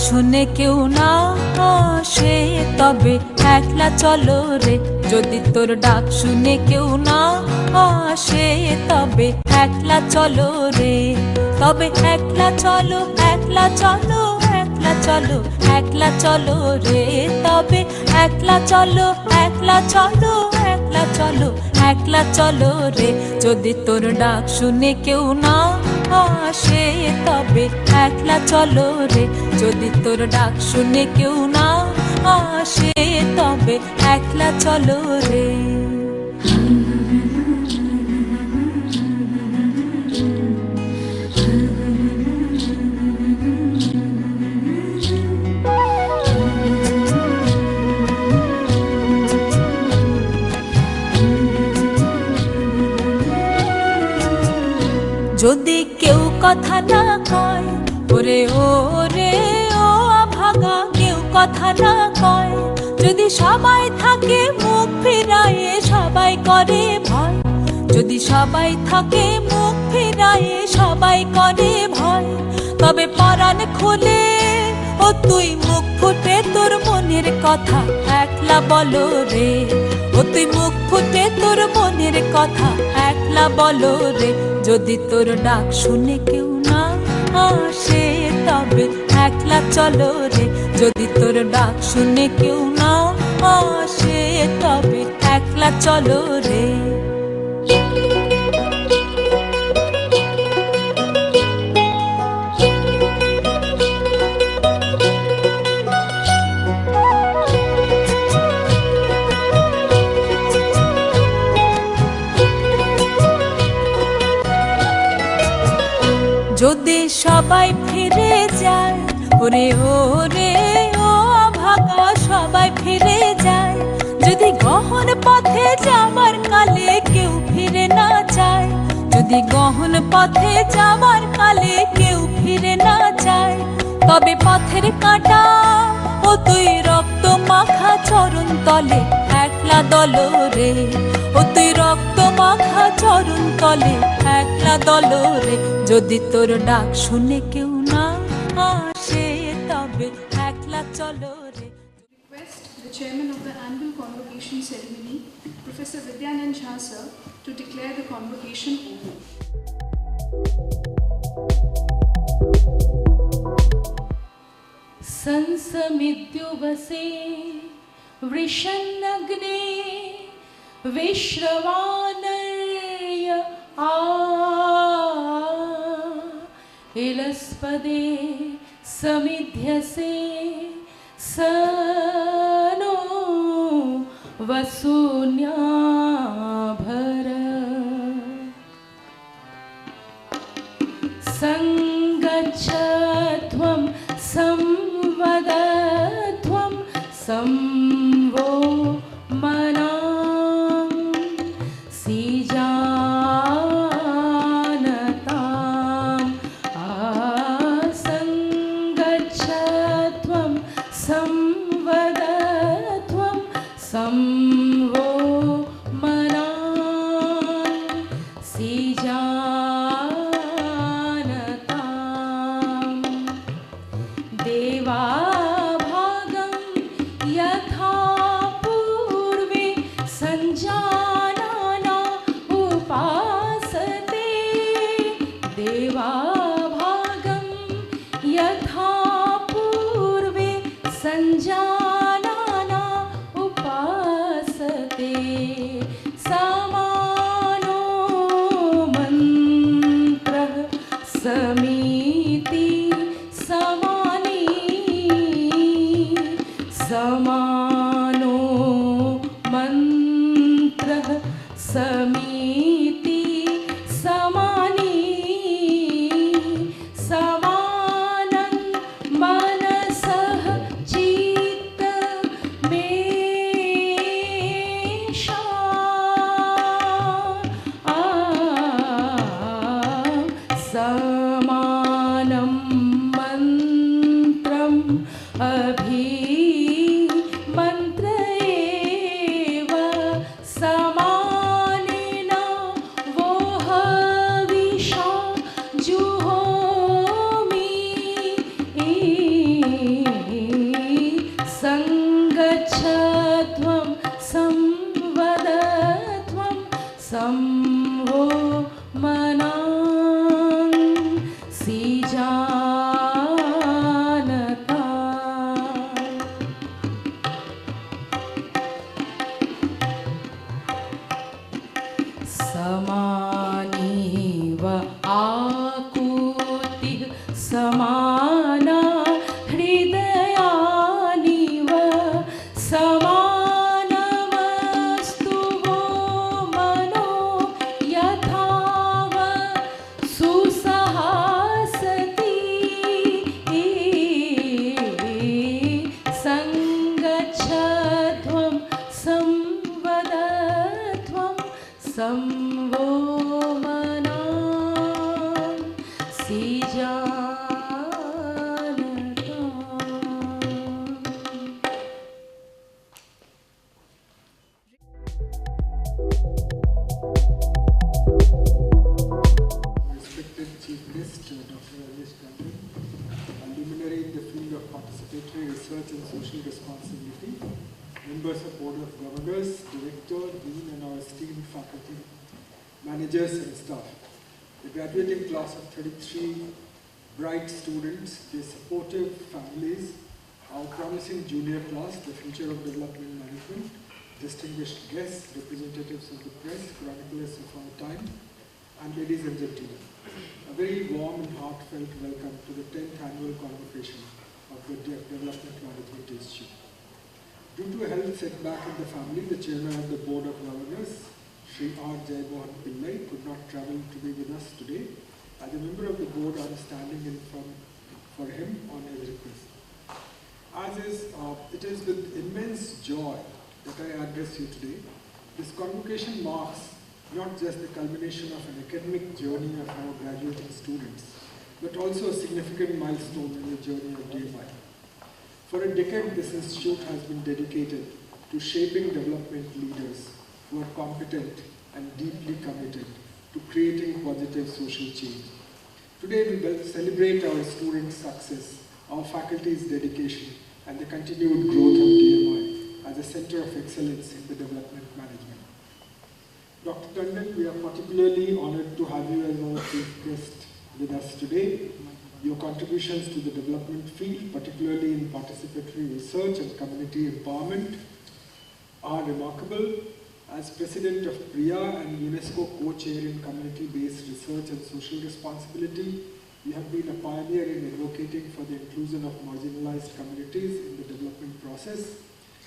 শুনে কেউ না আসে তবে একলা চলো রে। যদি তোর ডাক শুনে কেউ না আসে তবে একলা চলো রে। তবে একলা চলো, একলা চলো, একলা চলো, একলা চলো রে। তবে একলা চলো, একলা চলো, একলা চলো, একলা চলো রে। যদি তোর ডাক শুনে কেউ না আসে তবে একলা চলো রে। যদি তোর ডাক শুনে কেউ না আসে তবে একলা চলো রে। যদি কেউ কথা না কয়, ওরে ও রে ও আভাগা, কেউ কথা না কয়। যদি সবাই থাকে মুখ ফিরায়ে, সবাই করে ভয়। যদি সবাই থাকে মুখ ফিরায়ে, সবাই করে ভয়। তবে পরাণ খুলে ও তুই মুখ ফুটে তোর মনের কথা একলা বলো রে। ও তুই মুখ ফুটে তোর মনের কথা একলা বলো রে। যদি তোর ডাক শুনে কেউ না আসে তবে একলা চলো রে। যদি তোর ডাক শুনে কেউ না আসে তবে একলা চলো রে। যদি সবাই ফিরে যায়, ওরে ও রে ও ভাগা, সবাই ফিরে যায়। যদি গহন পথে যাবার কালে কেউ ফিরে না যায়। যদি গহন পথে যাবার কালে কেউ ফিরে না যায়। তবে পথের কাঁটা ও তুই রক্ত মাখা চরণ তলে একলা দলো রে। ও তুই রক্ত মাখা চরণ তলে একলা দলো রে। যদি তোর ডাক শুনে কেউ না আসে তবে একলা চলো রে। Request the chairman of the annual convocation ceremony, Professor Vidyanand Jha sir, to declare the convocation open. संसमिद्युवसे वृषन्नग्ने विश्रवानर्य आ इलस्पदे समिध्यसे सनो वसून्याभर संगच्छध्वं संवदध्वं संवो मनां सीजानताम् आसंगच्छध्वं संवदध्वं संवो मनां सीजानताम् देवाभागं यथा पूर्वे सञ्जानाना उपासते। देवाभागं यथा पूर्वे सञ्जानाना उपासते। संभो मनां सीजानता समानीव आकुतिः समाना हृदयानिव समानमस्तु वो मनो यथाव सुसहासति संगच्छध्वं संवदध्वं संवो मनां सीजानता. Respected Chief Guest, Dr. Rajesh Tandon, a luminary in the field of participatory research and social responsibility, members of Board of Governors, Director, Dean, and our esteemed faculty, managers, and staff. The graduating class of 33 bright students, their supportive families, our promising junior class, the future of development management, distinguished guests, representatives of the press, chroniclers of our time, and ladies and gentlemen, a very warm and heartfelt welcome to the 10th annual convocation of the Development Management Institute. Due to a health setback in the family, the chairman of the Board of Governors, Sri R. Jaymohan Pillai, could not travel to be with us today. As a member of the board, I am standing in for him on his request. It is with immense joy that I address you today. This convocation marks not just the culmination of an academic journey of our graduating students, but also a significant milestone in the journey of DMI. For a decade, this institute has been dedicated to shaping development leaders who are competent and deeply committed to creating positive social change. Today, we will celebrate our students' success, our faculty's dedication, and the continued growth of DMI as a center of excellence in the development management. Dr. Tandon, we are particularly honored to have you as our chief guest with us today. Your contributions to the development field, particularly in participatory research and community empowerment, are remarkable. As president of PRIA and UNESCO co-chair in community-based research and social responsibility, you have been a pioneer in advocating for the inclusion of marginalized communities in the development process.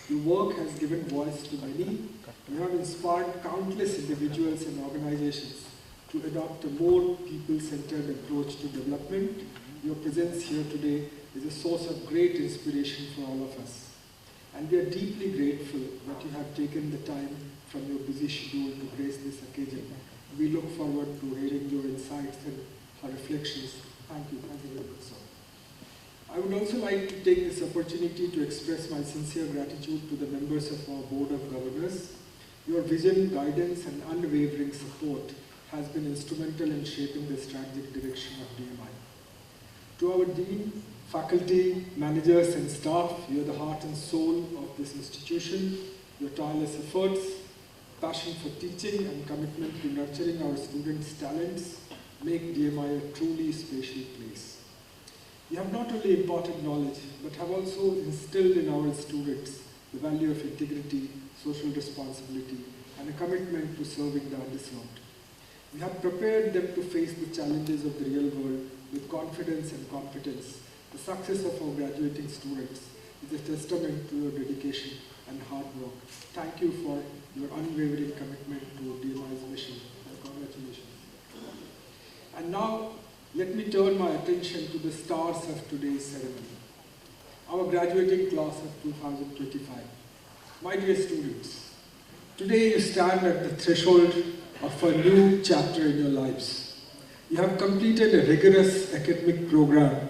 Your work has given voice to many. You have inspired countless individuals and organizations to adopt a more people-centered approach to development. Your presence here today is a source of great inspiration for all of us. And we are deeply grateful that you have taken the time from your busy schedule to grace this occasion. We look forward to hearing your insights and reflections. Thank you very much, sir. I would also like to take this opportunity to express my sincere gratitude to the members of our Board of Governors. Your vision, guidance, and unwavering support has been instrumental in shaping the strategic direction of DMI. To our Dean, faculty, managers, and staff, you are the heart and soul of this institution. Your tireless efforts, passion for teaching, and commitment to nurturing our students' talents make DMI a truly special place. You have not only imparted knowledge, but have also instilled in our students the value of integrity, social responsibility, and a commitment to serving the underserved. You have prepared them to face the challenges of the real world with confidence and competence. The success of our graduating students is a testament to your dedication and hard work. Thank you for your unwavering commitment to DMI's mission, and congratulations. And now, let me turn my attention to the stars of today's ceremony, our graduating class of 2025. My dear students, today you stand at the threshold of a new chapter in your lives. You have completed a rigorous academic program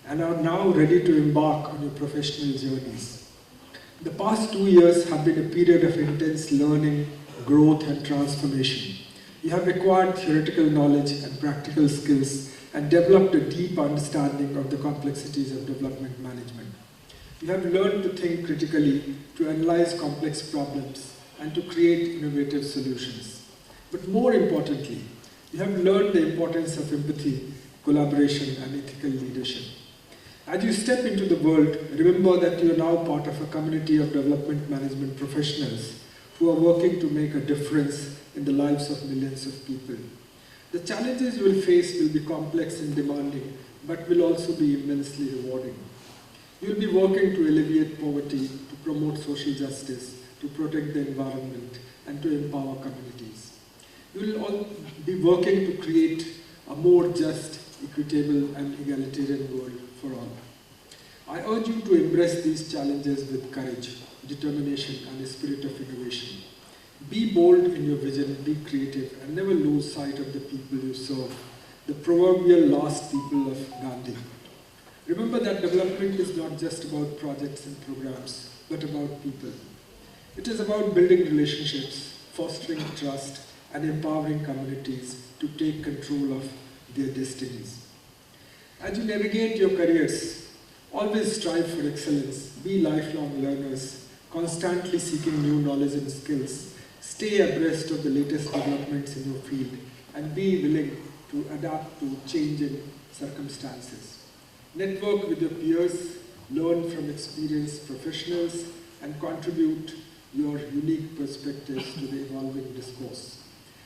and are now ready to embark on your professional journeys. The past 2 years have been a period of intense learning, growth, and transformation. You have acquired theoretical knowledge and practical skills and developed a deep understanding of the complexities of development management. You have learned to think critically, to analyze complex problems, and to create innovative solutions. But more importantly, you have learned the importance of empathy, collaboration, and ethical leadership. As you step into the world, remember that you are now part of a community of development management professionals who are working to make a difference in the lives of millions of people. The challenges you will face will be complex and demanding, but will also be immensely rewarding. You will be working to alleviate poverty, to promote social justice, to protect the environment, and to empower communities. You will all be working to create a more just, equitable, and egalitarian world for all. I urge you to embrace these challenges with courage, determination, and a spirit of innovation. Be bold in your vision, be creative, and never lose sight of the people you serve, the proverbial last people of Gandhi. Remember that development is not just about projects and programs, but about people. It is about building relationships, fostering trust, and empowering communities to take control of their destinies. As you navigate your careers, always strive for excellence, be lifelong learners, constantly seeking new knowledge and skills, stay abreast of the latest developments in your field, and be willing to adapt to changing circumstances. Network with your peers, learn from experienced professionals, and contribute your unique perspectives to the evolving discourse.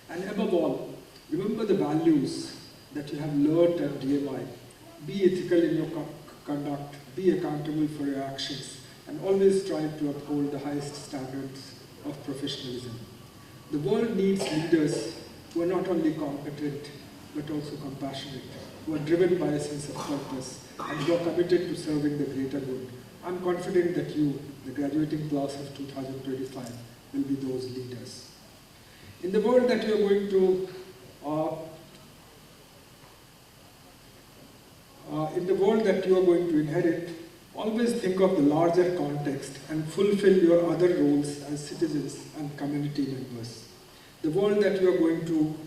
And above all, remember the values that you have learned at DMI. Be ethical in your conduct, be accountable for your actions, and always strive to uphold the highest standards of professionalism. The world needs leaders who are not only competent, but also compassionate, who are driven by a sense of purpose, and who are committed to serving the greater good. I'm confident that you, the graduating class of 2025, will be those leaders. In the world that you are going to inherit, always think of the larger context and fulfill your other roles as citizens and community members. The world that you are going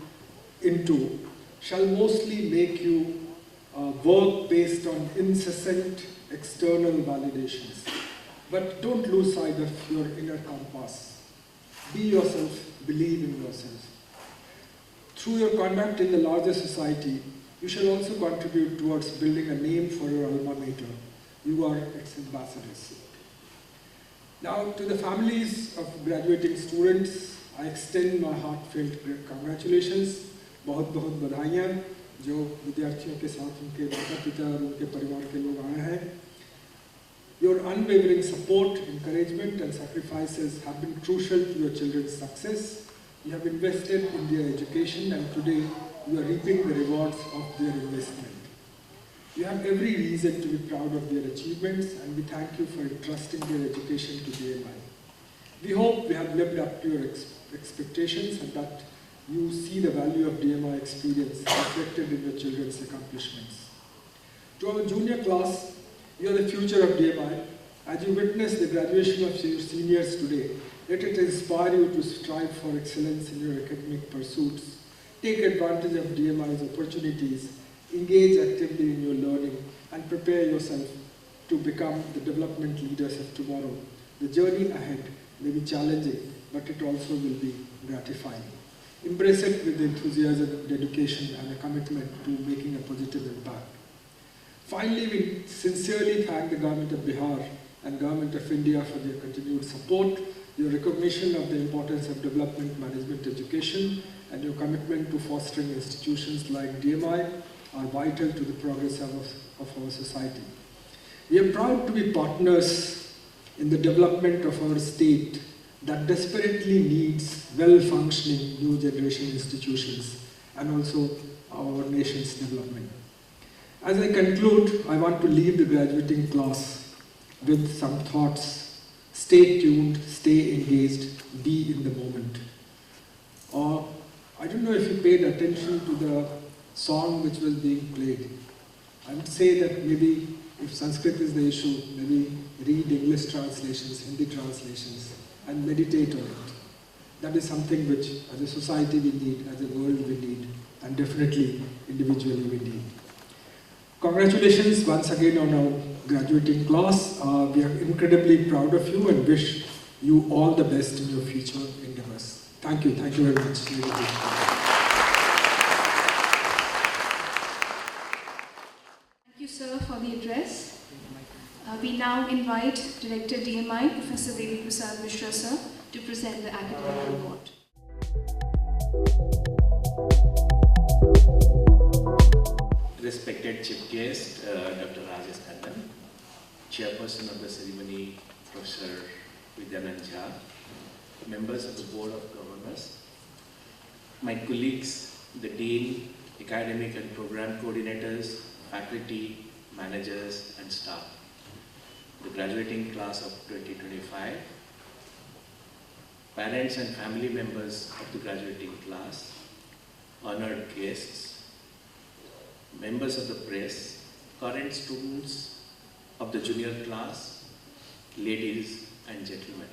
into shall mostly make you work based on incessant external validations. But don't lose sight of your inner compass. Be yourself, believe in yourself. Through your conduct in the larger society, you shall also contribute towards building a name for your alma mater. You are its ambassadors. Now, to the families of graduating students, I extend my heartfelt congratulations. बहुत बहुत बधाइयाँ जो विद्यार्थियों के साथ उनके माता पिता और उनके परिवार के लोग आए हैं. Your unwavering support, encouragement, and sacrifices have been crucial to your children's success. You have invested in their education, and today you are reaping the rewards of their investment. You have every reason to be proud of their achievements, and we thank you for entrusting their education to DMI. We hope we have lived up to your expectations and that you see the value of DMI experience reflected in your children's accomplishments. To our junior class, you are the future of DMI. As you witness the graduation of your seniors today, let it inspire you to strive for excellence in your academic pursuits. Take advantage of DMI's opportunities, engage actively in your learning, and prepare yourself to become the development leaders of tomorrow. The journey ahead may be challenging, but it also will be gratifying. Embrace it with enthusiasm, dedication, and a commitment to making a positive impact. Finally, we sincerely thank the Government of Bihar and Government of India for their continued support, your recognition of the importance of development management education, and your commitment to fostering institutions like DMI are vital to the progress of our society. We are proud to be partners in the development of our state that desperately needs well-functioning new generation institutions and also our nation's development. As I conclude, I want to leave the graduating class with some thoughts. Stay tuned, stay engaged, be in the moment. I don't know if you paid attention to the song which was being played. I would say that maybe if Sanskrit is the issue, maybe read English translations, Hindi translations, and meditate on it. That is something which as a society we need, as a world we need, and definitely individually we need. Congratulations once again on our graduating class. We are incredibly proud of you and wish you all the best in your future endeavors. Thank you. Thank you very much. Thank you, sir, for the address. We now invite Director DMI, Professor Devi Prasad Mishra, sir, to present the academic report. Respected Chief Guest, Dr. Rajesh Tandon, Chairperson of the ceremony, Professor Vidyanand Jha, members of the Board of Governors, my colleagues, the Dean, academic and program coordinators, faculty, managers and staff, the graduating class of 2025, parents and family members of the graduating class, honored guests, members of the press, current students of the junior class, ladies and gentlemen.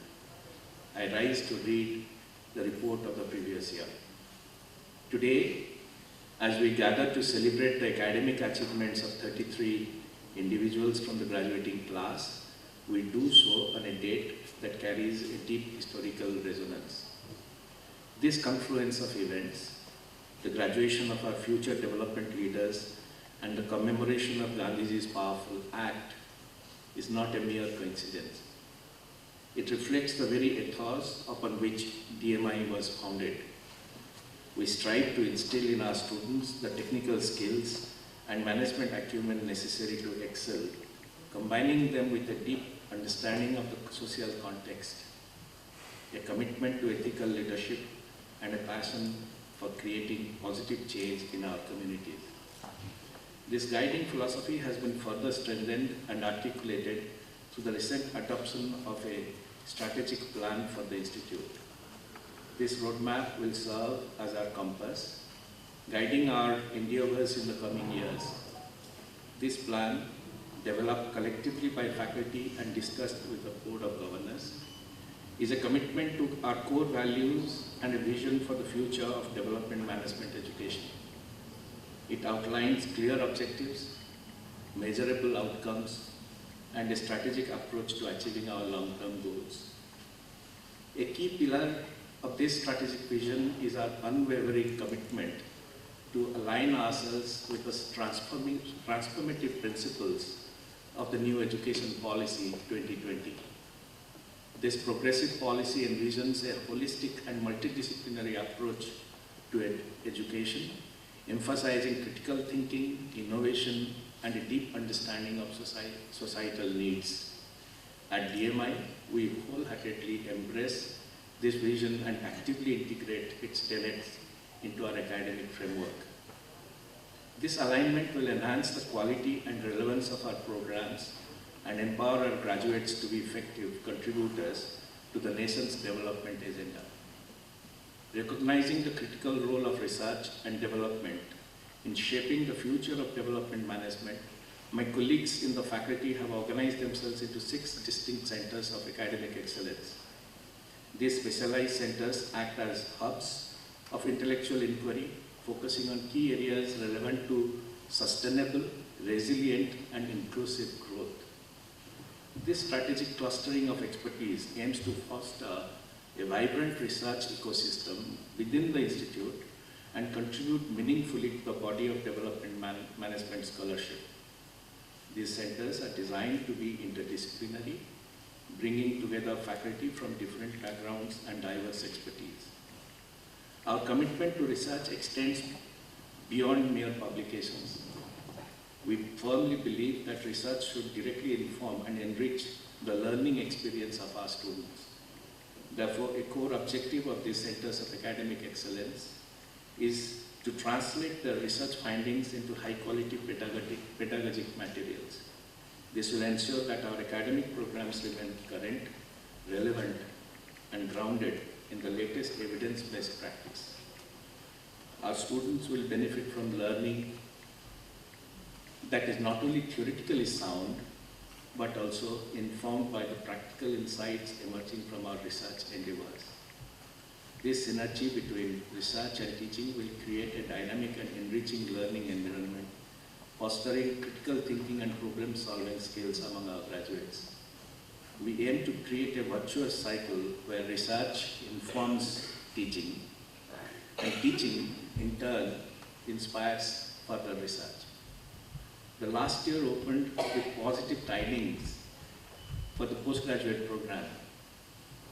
I rise to read the report of the previous year. Today, as we gather to celebrate the academic achievements of 33 individuals from the graduating class, we do so on a date that carries a deep historical resonance. This confluence of events, the graduation of our future development leaders and the commemoration of Gandhiji's powerful act is not a mere coincidence. It reflects the very ethos upon which DMI was founded. We strive to instill in our students the technical skills and management acumen necessary to excel, combining them with a deep understanding of the social context, a commitment to ethical leadership, and a passion for creating positive change in our communities. This guiding philosophy has been further strengthened and articulated through the recent adoption of a strategic plan for the Institute. This roadmap will serve as our compass, guiding our endeavors in the coming years. This plan, developed collectively by faculty and discussed with the Board of Governors, is a commitment to our core values and a vision for the future of development management education. It outlines clear objectives, measurable outcomes, and a strategic approach to achieving our long-term goals. A key pillar of this strategic vision is our unwavering commitment to align ourselves with the transformative principles of the new education policy 2020. This progressive policy envisions a holistic and multidisciplinary approach to education, emphasizing critical thinking, innovation, and a deep understanding of societal needs. At DMI, we wholeheartedly embrace this vision and actively integrate its tenets into our academic framework. This alignment will enhance the quality and relevance of our programs and empower our graduates to be effective contributors to the nation's development agenda. Recognizing the critical role of research and development in shaping the future of development management, my colleagues in the faculty have organized themselves into 6 distinct centers of academic excellence. These specialized centers act as hubs of intellectual inquiry, focusing on key areas relevant to sustainable, resilient, and inclusive growth. This strategic clustering of expertise aims to foster a vibrant research ecosystem within the Institute and contribute meaningfully to the body of development management scholarship. These centers are designed to be interdisciplinary, bringing together faculty from different backgrounds and diverse expertise. Our commitment to research extends beyond mere publications. We firmly believe that research should directly inform and enrich the learning experience of our students. Therefore, a core objective of these centers of academic excellence is to translate the research findings into high-quality pedagogic materials. This will ensure that our academic programs remain current, relevant, and grounded in the latest evidence-based practice. Our students will benefit from learning that is not only theoretically sound, but also informed by the practical insights emerging from our research endeavors. This synergy between research and teaching will create a dynamic and enriching learning environment, fostering critical thinking and problem-solving skills among our graduates. We aim to create a virtuous cycle where research informs teaching, and teaching in turn inspires further research. The last year opened with positive tidings for the postgraduate program.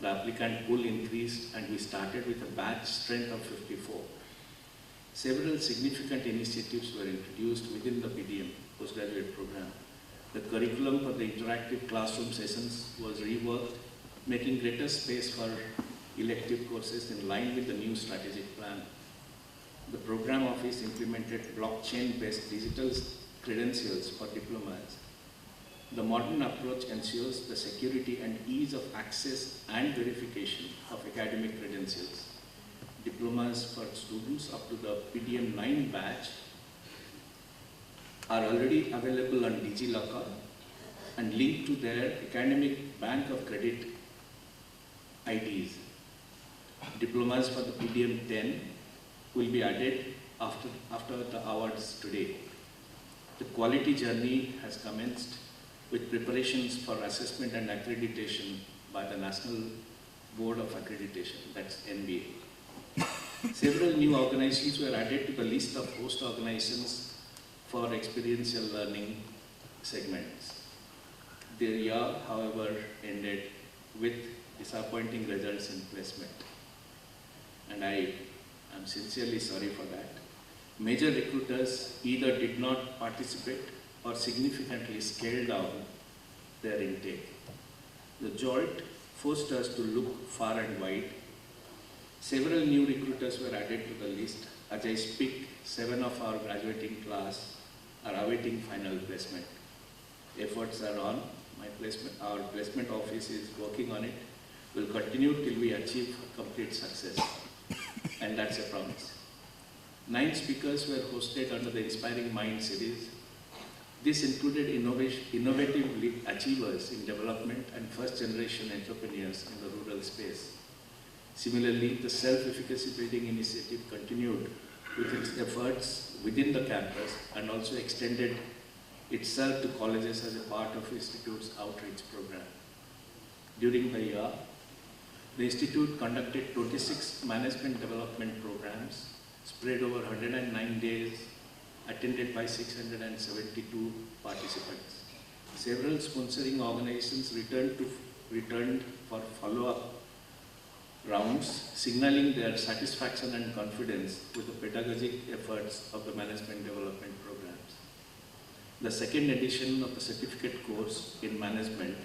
The applicant pool increased and we started with a batch strength of 54. Several significant initiatives were introduced within the PDM postgraduate program. The curriculum for the interactive classroom sessions was reworked, making greater space for elective courses in line with the new strategic plan. The program office implemented blockchain-based digital credentials for diplomas. The modern approach ensures the security and ease of access and verification of academic credentials. Diplomas for students up to the PDM 9 batch are already available on DigiLocker and linked to their academic bank of credit IDs. Diplomas for the PDM 10 will be added after the awards today. The quality journey has commenced with preparations for assessment and accreditation by the National Board of Accreditation, that's NBA. Several new organizations were added to the list of host organizations for experiential learning segments. Their year, however, ended with disappointing results in placement. And I am sincerely sorry for that. Major recruiters either did not participate or significantly scaled down their intake. The jolt forced us to look far and wide. Several new recruiters were added to the list. As I speak, 7 of our graduating class are awaiting final placement. Efforts are on. Our placement office is working on it. We'll continue till we achieve complete success. And that's a promise. 9 speakers were hosted under the Inspiring Mind series. This included innovative achievers in development and first-generation entrepreneurs in the rural space. Similarly, the Self-Efficacy Building Initiative continued with its efforts within the campus and also extended itself to colleges as a part of the Institute's outreach program. During the year, the Institute conducted 26 management development programs spread over 109 days, attended by 672 participants. Several sponsoring organizations returned for follow-up rounds, signaling their satisfaction and confidence with the pedagogic efforts of the management development programs. The second edition of the certificate course in management,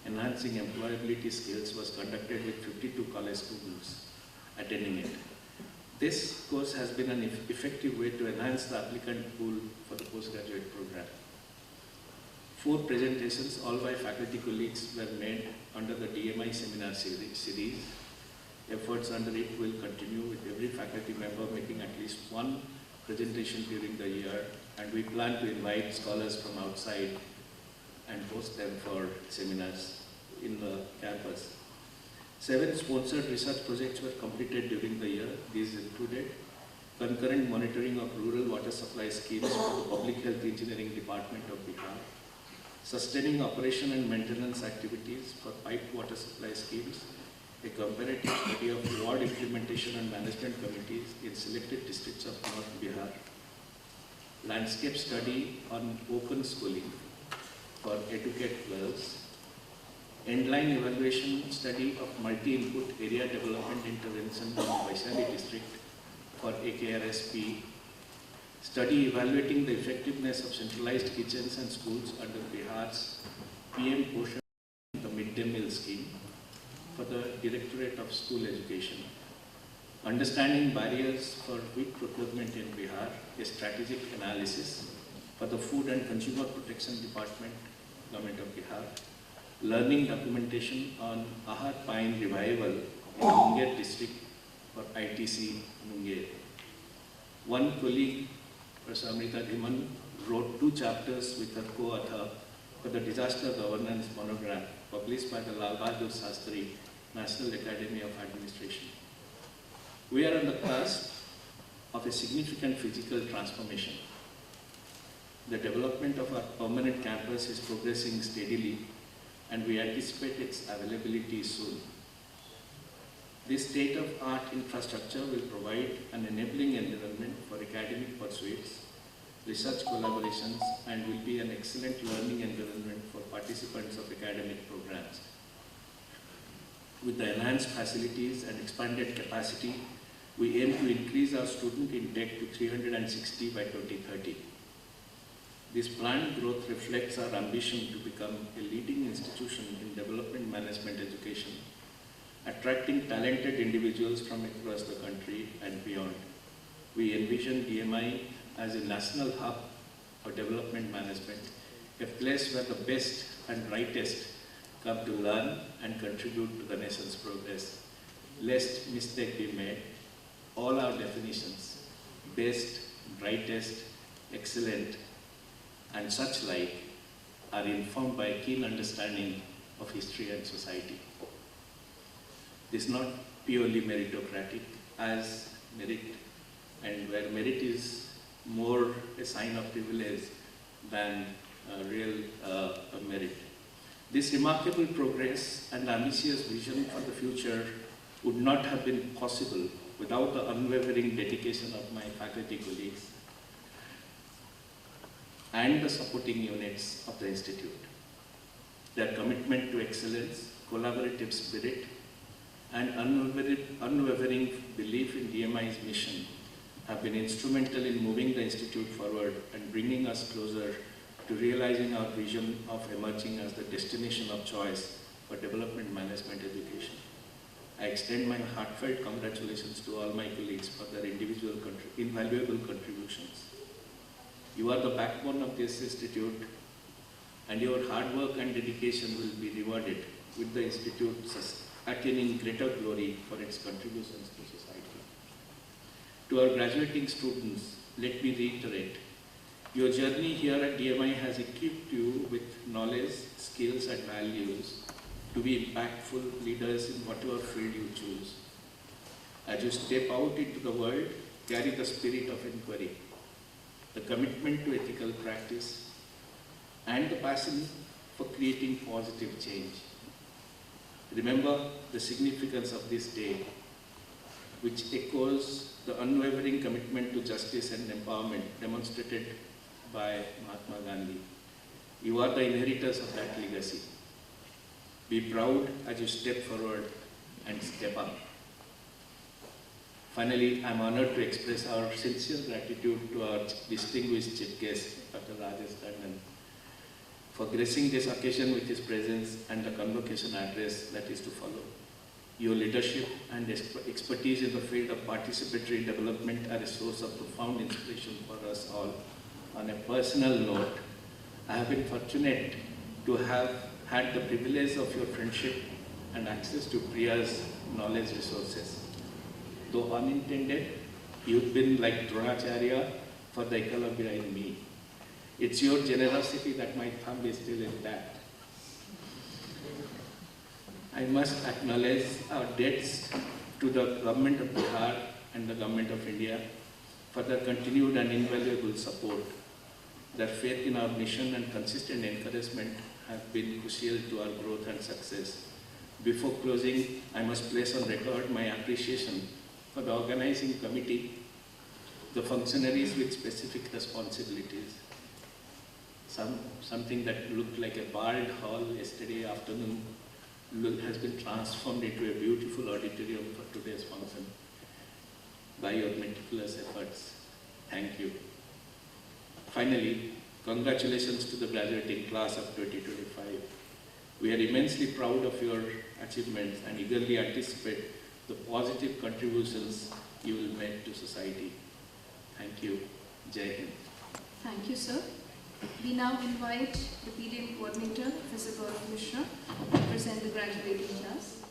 Enhancing Employability Skills, was conducted with 52 college students attending it. This course has been an effective way to enhance the applicant pool for the postgraduate program. 4 presentations, all by faculty colleagues, were made under the DMI seminar series. Efforts under it will continue with every faculty member making at least 1 presentation during the year, and we plan to invite scholars from outside and host them for seminars in the campus. 7 sponsored research projects were completed during the year. These included concurrent monitoring of rural water supply schemes for the Public Health Engineering Department of Bihar, sustaining operation and maintenance activities for piped water supply schemes, a comparative study of ward implementation and management committees in selected districts of North Bihar, landscape study on open schooling for Educate Girls, endline evaluation study of multi-input area development intervention in Vaishali district for AKRSP, study evaluating the effectiveness of centralized kitchens and schools under Bihar's PM Poshan, the midday meal scheme for the Directorate of School Education, understanding barriers for wheat procurement in Bihar, a strategic analysis for the Food and Consumer Protection Department, Government of Bihar, learning documentation on Ahar Pine revival in Munger district for ITC Munger. One colleague, Professor Amrita Dhiman, wrote 2 chapters with her co-author for the Disaster Governance Monogram published by the Lal Bahadur Shastri National Academy of Administration. We are on the cusp of a significant physical transformation. The development of our permanent campus is progressing steadily, and we anticipate its availability soon. This state-of-art infrastructure will provide an enabling environment for academic pursuits, research collaborations, and will be an excellent learning environment for participants of academic programs. With the enhanced facilities and expanded capacity, we aim to increase our student intake to 360 by 2030. This planned growth reflects our ambition to become a leading institution in development management education, attracting talented individuals from across the country and beyond. We envision DMI as a national hub for development management, a place where the best and brightest come to learn and contribute to the nation's progress. Lest mistake be made, all our definitions, best, brightest, excellent, and such like, are informed by a keen understanding of history and society. This is not purely meritocratic, as merit, and where merit is more a sign of privilege than real merit. This remarkable progress and ambitious vision for the future would not have been possible without the unwavering dedication of my faculty colleagues and the supporting units of the Institute. Their commitment to excellence, collaborative spirit, and unwavering belief in DMI's mission have been instrumental in moving the Institute forward and bringing us closer to realizing our vision of emerging as the destination of choice for development management education. I extend my heartfelt congratulations to all my colleagues for their individual invaluable contributions. You are the backbone of this institute, and your hard work and dedication will be rewarded with the institute attaining greater glory for its contributions to society. To our graduating students, let me reiterate, your journey here at DMI has equipped you with knowledge, skills, and values to be impactful leaders in whatever field you choose. As you step out into the world, carry the spirit of inquiry, the commitment to ethical practice, and the passion for creating positive change. Remember the significance of this day, which echoes the unwavering commitment to justice and empowerment demonstrated by Mahatma Gandhi. You are the inheritors of that legacy. Be proud as you step forward and step up. Finally, I am honored to express our sincere gratitude to our distinguished chief guest, Dr. Rajesh Tandon, for gracing this occasion with his presence and the convocation address that is to follow. Your leadership and expertise in the field of participatory development are a source of profound inspiration for us all. On a personal note, I have been fortunate to have had the privilege of your friendship and access to Priya's knowledge resources. Though unintended, you've been like Dronacharya for the Eklavya in me. It's your generosity that my thumb is still intact. I must acknowledge our debts to the Government of Bihar and the Government of India for their continued and invaluable support. Their faith in our mission and consistent encouragement have been crucial to our growth and success. Before closing, I must place on record my appreciation for the organizing committee, the functionaries with specific responsibilities. Something that looked like a barred hall yesterday afternoon has been transformed into a beautiful auditorium for today's function by your meticulous efforts. Thank you. Finally, congratulations to the graduating class of 2025. We are immensely proud of your achievements and eagerly anticipate the positive contributions you will make to society. Thank you. Jai Hind. Thank you, sir. We now invite the PDM coordinator, Professor Gaurav Mishra, to present the graduating class.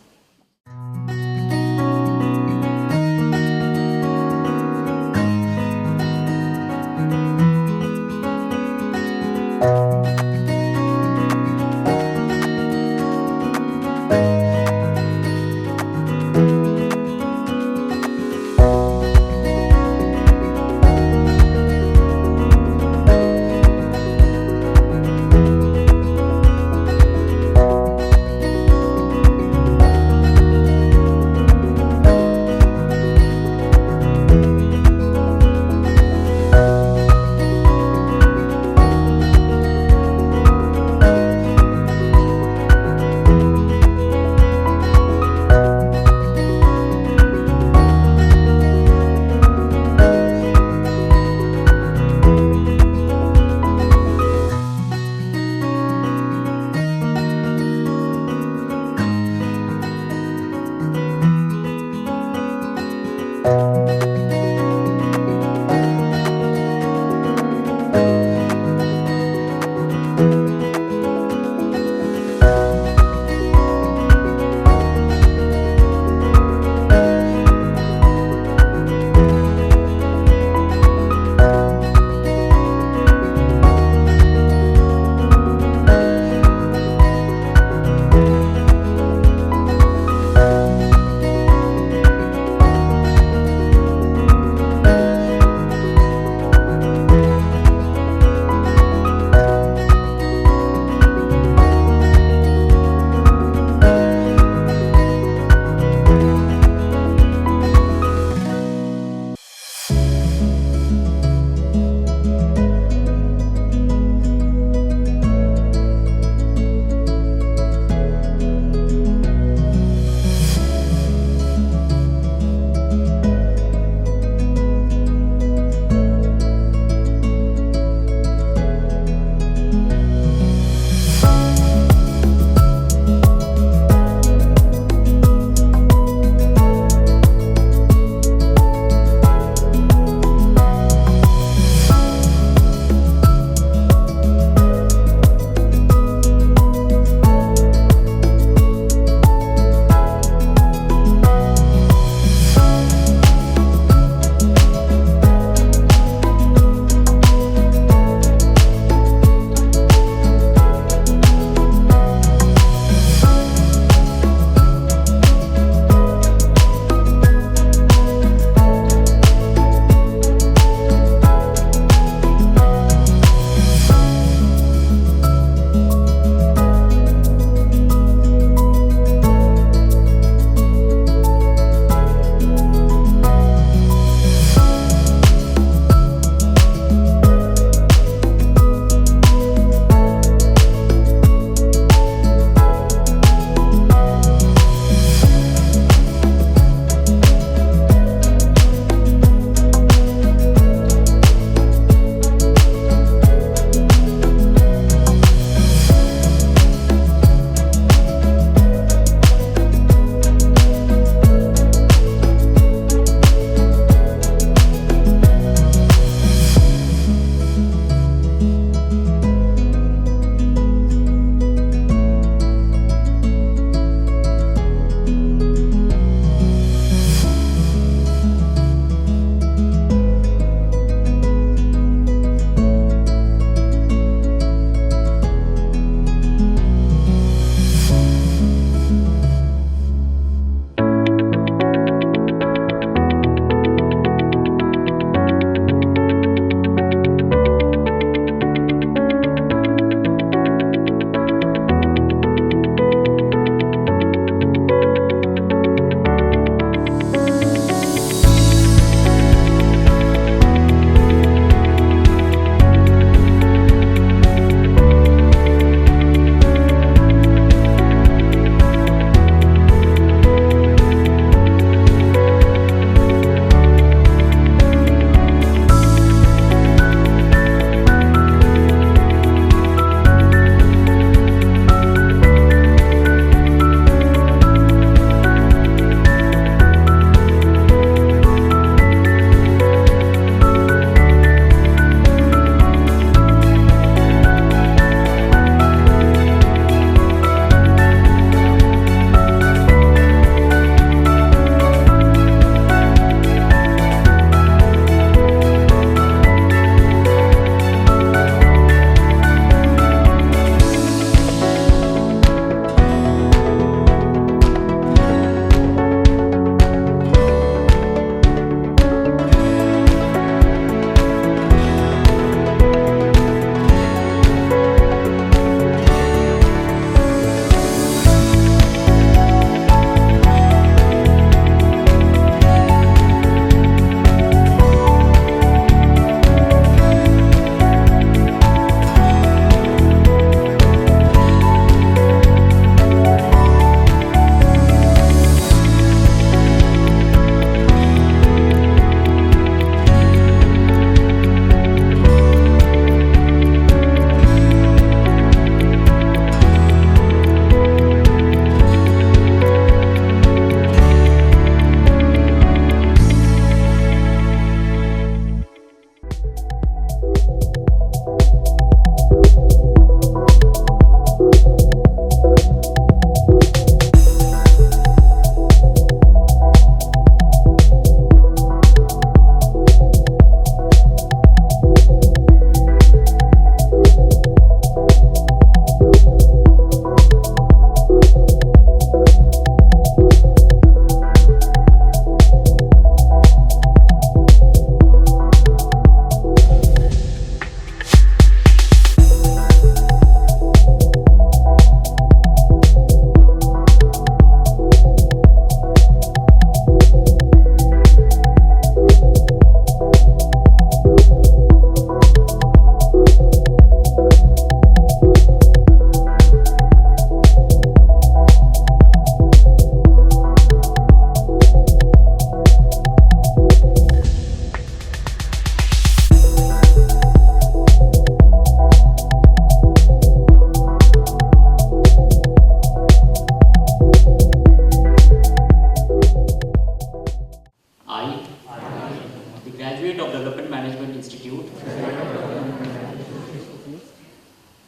Development Management Institute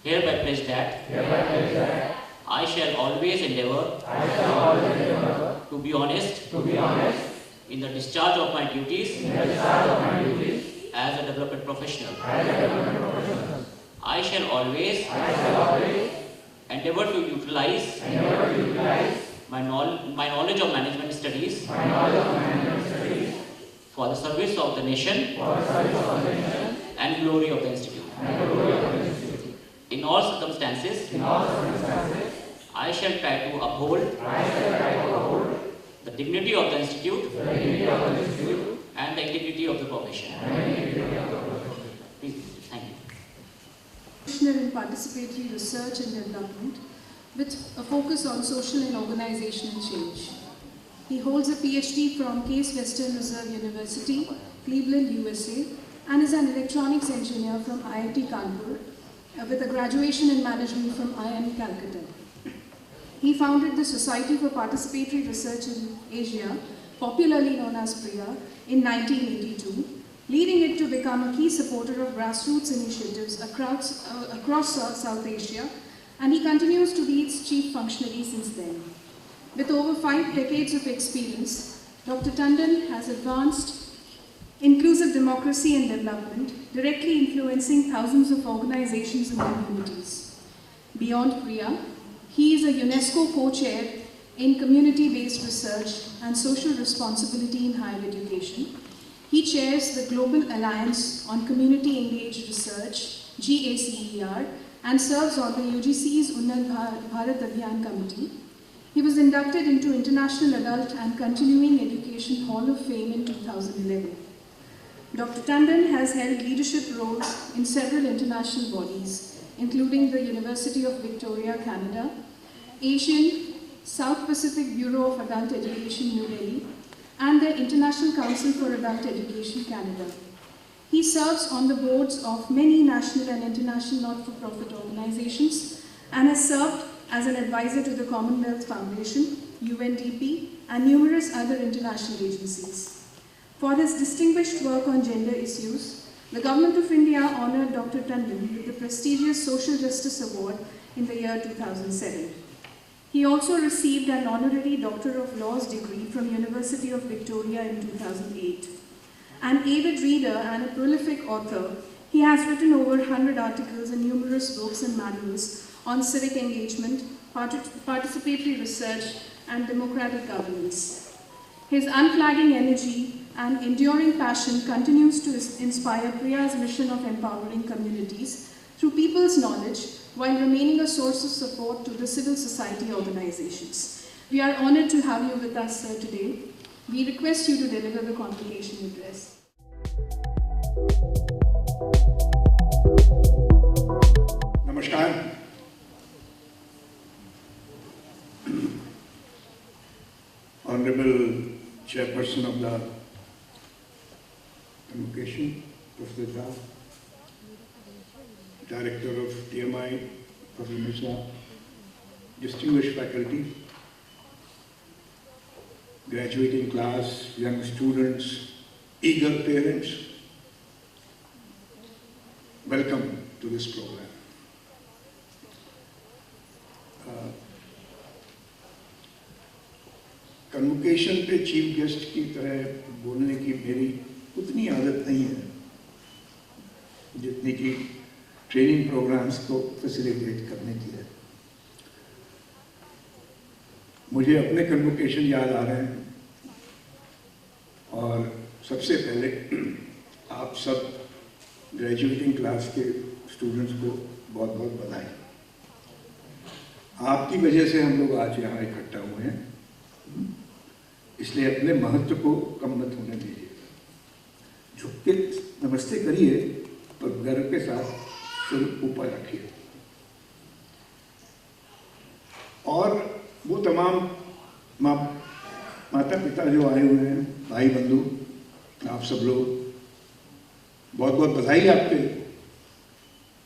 hereby pledge that I shall always endeavour to be honest in the discharge of my duties as a development professional. I shall always endeavour to utilize my knowledge of management studies for the service of the nation and glory of the institute. In all circumstances, I shall try to uphold the dignity of the institute and the integrity of the profession. Please, thank you. Commissioner in Participatory Research and Development with a focus on social and organizational change. He holds a PhD from Case Western Reserve University, Cleveland, USA, and is an electronics engineer from IIT Kanpur with a graduation in management from IIM Calcutta. He founded the Society for Participatory Research in Asia, popularly known as PRIA, in 1982, leading it to become a key supporter of grassroots initiatives across South Asia, and he continues to be its chief functionary since then. With over 5 decades of experience, Dr. Tandon has advanced inclusive democracy and development, directly influencing thousands of organizations and communities. Beyond PRIA, he is a UNESCO co-chair in community-based research and social responsibility in higher education. He chairs the Global Alliance on Community Engaged Research, GACER, and serves on the UGC's Unnat Bharat Abhiyan Committee. He was inducted into International Adult and Continuing Education Hall of Fame in 2011. Dr. Tandon has held leadership roles in several international bodies, including the University of Victoria, Canada, Asian South Pacific Bureau of Adult Education, New Delhi, and the International Council for Adult Education, Canada. He serves on the boards of many national and international not-for-profit organizations and has served as an advisor to the Commonwealth Foundation, UNDP, and numerous other international agencies. For his distinguished work on gender issues, the Government of India honoured Dr. Tandon with the prestigious Social Justice Award in the year 2007. He also received an honorary Doctor of Laws degree from University of Victoria in 2008. An avid reader and a prolific author, he has written over 100 articles and numerous books and manuals on civic engagement, participatory research, and democratic governance. His unflagging energy and enduring passion continues to inspire PRIA's mission of empowering communities through people's knowledge while remaining a source of support to the civil society organizations. We are honored to have you with us, sir, today. We request you to deliver the convocation address. Namaskar. Honorable Chairperson of the Convocation, Professor Jha, Director of DMI, Professor Mishra, distinguished faculty, graduating class, young students, eager parents, welcome to this program. Convocation पे chief guest की तरह बोलने की मेरी उतनी आदत नहीं है जितनी कि ट्रेनिंग प्रोग्राम्स को फैसिलिटेट करने की है। मुझे अपने कन्वोकेशन याद आ रहे हैं और सबसे पहले आप सब ग्रेजुएटिंग क्लास के स्टूडेंट्स को बहुत बहुत बधाई। आपकी वजह से हम लोग आज यहाँ इकट्ठा हुए हैं, इसलिए अपने महत्व को कम मत होने दीजिए। झुक के नमस्ते करिए पर गर्व के साथ सिर ऊपर रखिए। और वो तमाम माता पिता जो आए हुए हैं, भाई बंधु, आप सब लोग, बहुत बहुत बधाई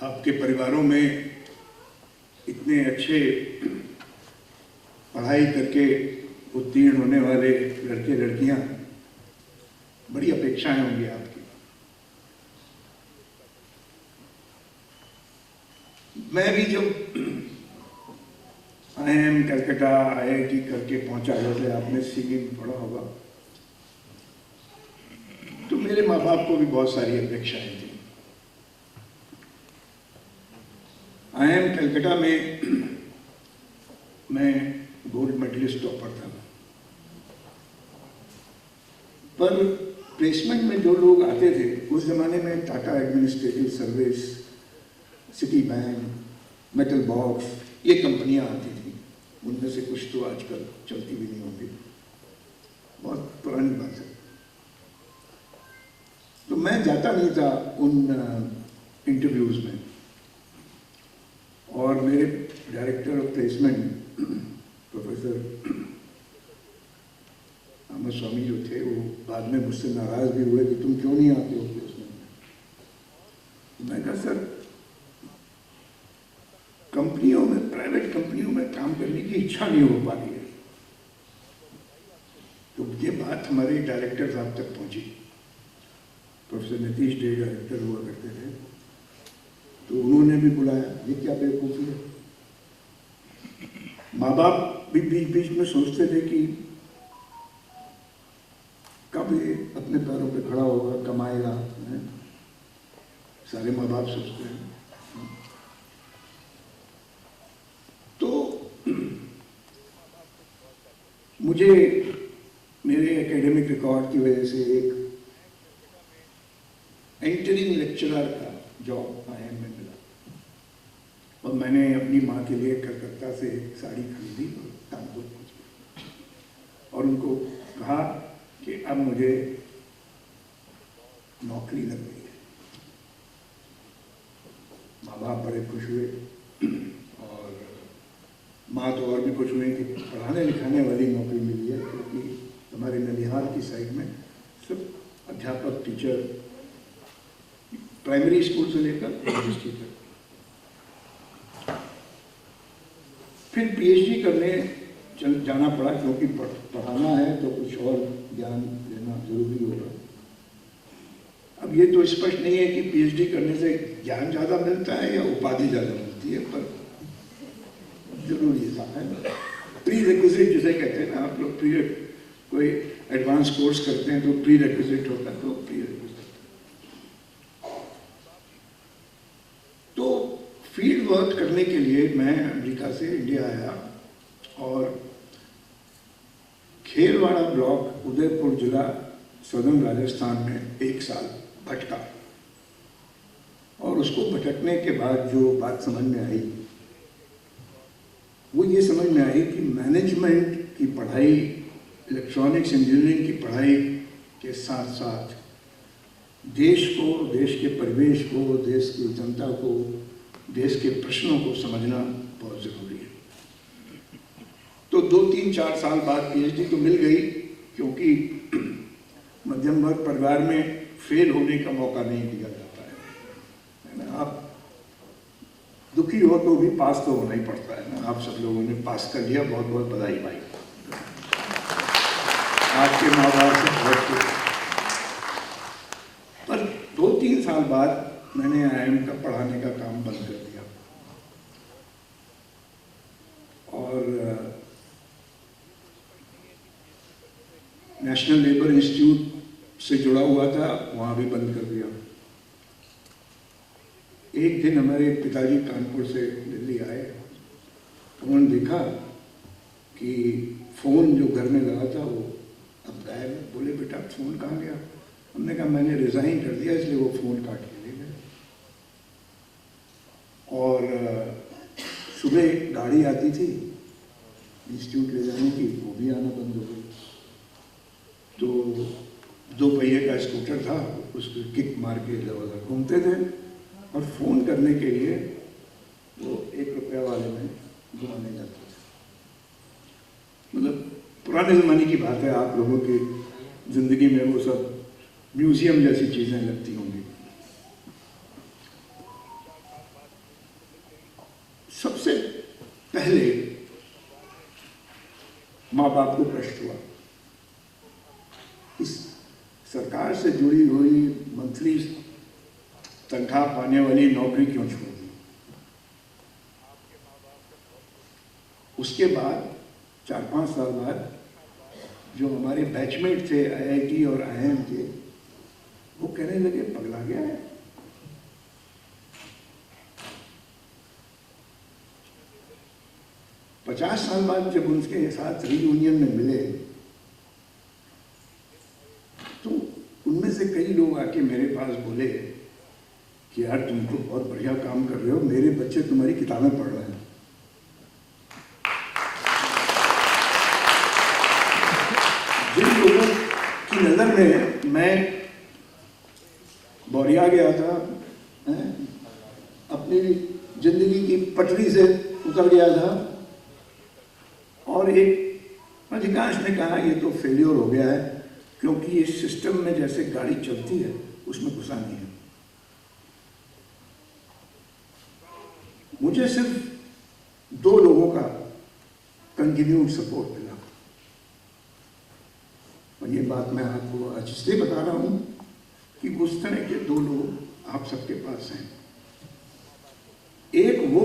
आपके परिवारों में इतने अच्छे पढ़ाई करके उत्तीर्ण होने वाले लड़के लड़कियां, बड़ी अपेक्षाएं होंगी आपकी। मैं भी जब IIM कलकत्ता IIT करके पहुंचा, जैसे आपने सीवी में पढ़ा होगा, तो मेरे माँ बाप को भी बहुत सारी अपेक्षाएं थी। IIM कलकत्ता में मैं गोल्ड मेडलिस्ट टॉपर था, पर प्लेसमेंट में जो लोग आते थे उस जमाने में Tata administrative service, city bank, metal box, ये कंपनियां आती थी। उनमें से कुछ तो आजकल चलती भी नहीं होंगी, बहुत पुरानी बात है। तो मैं जाता नहीं था उन इंटरव्यूज में, और मेरे डायरेक्टर ऑफ प्लेसमेंट प्रोफेसर अमर स्वामी जो थे, वो बाद में मुझसे नाराज भी हुए कि तुम क्यों नहीं आते हो प्लेसमेंट में। मैं कहा सर, कंपनियों में, प्राइवेट कंपनियों में काम करने की इच्छा नहीं हो पा रही है। तो ये बात हमारे डायरेक्टर साहब तक पहुंची। प्रोफेसर नीतीश डे डायरेक्टर हुआ करते थे, तो उन्होंने भी बुलाया। ये क्या बेवकूफ़ी है। माँ बाप भी बीच बीच में सोचते थे कि कब ये अपने पैरों पे खड़ा होगा, कमाएगा। सारे माँ बाप सोचते हैं। तो मुझे मेरे एकेडमिक रिकॉर्ड की वजह से एक एंटरिंग लेक्चरर का जॉब IIM में मिला, और मैंने अपनी माँ के लिए कलकत्ता से एक साड़ी खरीदी और कानपुर पहुंची, और उनको कहा कि अब मुझे नौकरी लग गई है। माँ बाप बड़े खुश हुए, और माँ तो और भी खुश हुई कि पढ़ाने लिखाने वाली नौकरी मिली है, क्योंकि हमारे ननिहाल की साइड में सब अध्यापक, टीचर, प्राइमरी स्कूल से लेकर यूनिवर्सिटी तक। फिर PhD करने जाना पड़ा, क्योंकि पढ़ाना है तो कुछ और ज्ञान लेना जरूरी होगा। अब ये तो स्पष्ट नहीं है कि PhD करने से ज्ञान ज़्यादा मिलता है या उपाधि ज़्यादा मिलती है, पर जरूरी है। प्री रिक्विजिट जिसे कहते हैं ना आप लोग, कोई एडवांस कोर्स करते हैं तो प्री रिक्विजिट होता है, तो प्री रिक्विजिट। तो फील्ड वर्क करने के लिए मैं अमेरिका से इंडिया आया, और खेलवाड़ा ब्लॉक, उदयपुर जिला, सदर्न राजस्थान में 1 साल भटका। और उसको भटकने के बाद जो बात समझ में आई, वो ये समझ में आई कि मैनेजमेंट की पढ़ाई, इलेक्ट्रॉनिक्स इंजीनियरिंग की पढ़ाई के साथ साथ देश को, देश के परिवेश को, देश की जनता को, देश के प्रश्नों को समझना बहुत जरूरी है। तो 2-3-4 साल बाद PhD तो मिल गई, क्योंकि मध्यम वर्ग परिवार में फेल होने का मौका नहीं दिया जाता है ना। आप दुखी हो तो भी पास तो होना ही पड़ता है ना। आप सब लोगों ने पास कर लिया, बहुत बहुत बधाई भाई। आपके माँ बाप से बहुत कुछ। पर 2-3 साल बाद मैंने IIM का पढ़ाने का काम बंद कर दिया, और नेशनल लेबर इंस्टीट्यूट से जुड़ा हुआ था, वहाँ भी बंद कर दिया। एक दिन हमारे पिताजी कानपुर से दिल्ली आए, उन्होंने देखा कि फ़ोन जो घर में लगा था वो अब गायब है। बोले बेटा फ़ोन कहाँ गया? हमने कहा मैंने रिज़ाइन कर दिया, इसलिए वो फ़ोन काट के ले गए। और सुबह गाड़ी आती थी इंस्टीट्यूट ले जाने की, वो भी आना बंद हो गई। तो 2 पहिए का स्कूटर था, उसको किक मार के इधर-उधर घूमते थे, और फ़ोन करने के लिए वो 1 रुपया वाले में घुमाने जाते थे। मतलब पुराने ज़माने की बात है, आप लोगों की ज़िंदगी में वो सब म्यूज़ियम जैसी चीज़ें लगती होंगी। सबसे पहले माँ बाप को प्रश्न हुआ, इस सरकार से जुड़ी हुई मंथली तनख्वाह पाने वाली नौकरी क्यों छोड़ दी? उसके बाद 4-5 साल बाद जो हमारे बैचमेट थे IIT और IIM के, वो कहने लगे पगला गया है। पचास साल बाद जब उनके साथ रीयूनियन में मिले तो उनमें से कई लोग आके मेरे पास बोले कि यार तुम तो बहुत बढ़िया काम कर रहे हो, मेरे बच्चे तुम्हारी किताबें पढ़ रहे हैं। जिन लोगों की नज़र में मैं बोरिया गया था, अपनी जिंदगी की पटरी से उतर गया था, और एक अधिकांश ने कहा ये तो फेलियर हो गया है क्योंकि इस सिस्टम में जैसे गाड़ी चलती है उसमें घुसा नहीं है। मुझे सिर्फ 2 लोगों का कंटिन्यूड सपोर्ट मिला, और ये बात मैं आपको आज इसलिए बता रहा हूं कि उस तरह के 2 लोग आप सबके पास हैं। एक वो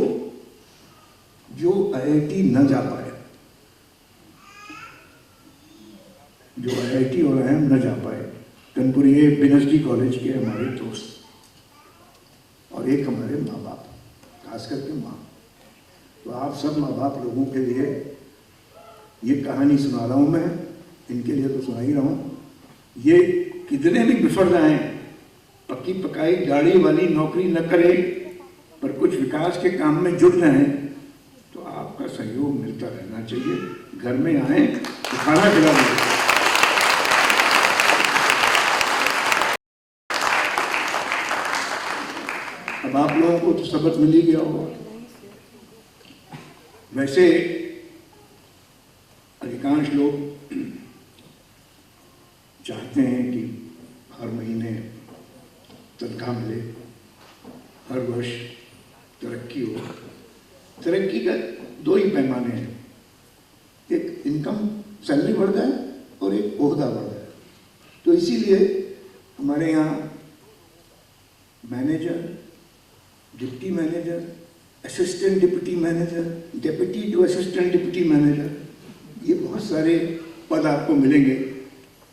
जो IIT न जा पाए, जो IIT और IIM न जा पाए, कनपुरी बिनर्जी कॉलेज के हमारे दोस्त, और एक हमारे माँ बाप, खास करके माँ। तो आप सब माँ बाप लोगों के लिए ये कहानी सुना रहा हूँ मैं, इनके लिए तो सुना ही रहा हूँ। ये कितने भी बिफर जाएं, पक्की पकाई गाड़ी वाली नौकरी न करें, पर कुछ विकास के काम में जुट जाएं तो आपका सहयोग मिलता रहना चाहिए। घर में आए तो खाना खिला दें। अब आप लोगों को तो सबक मिल ही गया होगा। वैसे अधिकांश लोग चाहते हैं कि हर महीने तनख्वाह मिले, हर वर्ष तरक्की हो। तरक्की का 2 ही पैमाने हैं, एक इनकम सैलरी बढ़ जाए और एक ओहदा बढ़ जाए। तो इसीलिए हमारे यहाँ manager, deputy manager, assistant deputy manager, deputy to assistant deputy manager, ये बहुत सारे पद आपको मिलेंगे।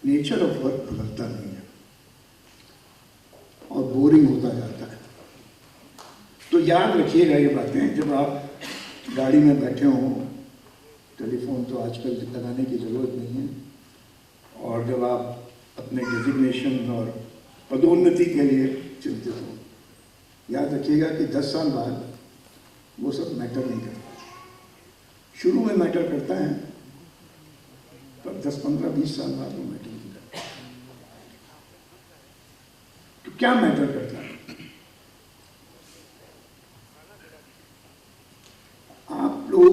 नेचर ऑफ वर्क बदलता नहीं है और बोरिंग होता जाता है। तो याद रखिएगा ये बातें, जब आप गाड़ी में बैठे हों, टेलीफोन तो आजकल लगाने की ज़रूरत नहीं है, और जब आप अपने डेजिग्नेशन और पदोन्नति के लिए चिंतित हों, याद रखिएगा कि 10 साल बाद वो सब मैटर नहीं करता। शुरू में मैटर करता है, पर 10, 15, 20 साल बाद वो मैटर नहीं करता। तो क्या मैटर करता है? आप लोग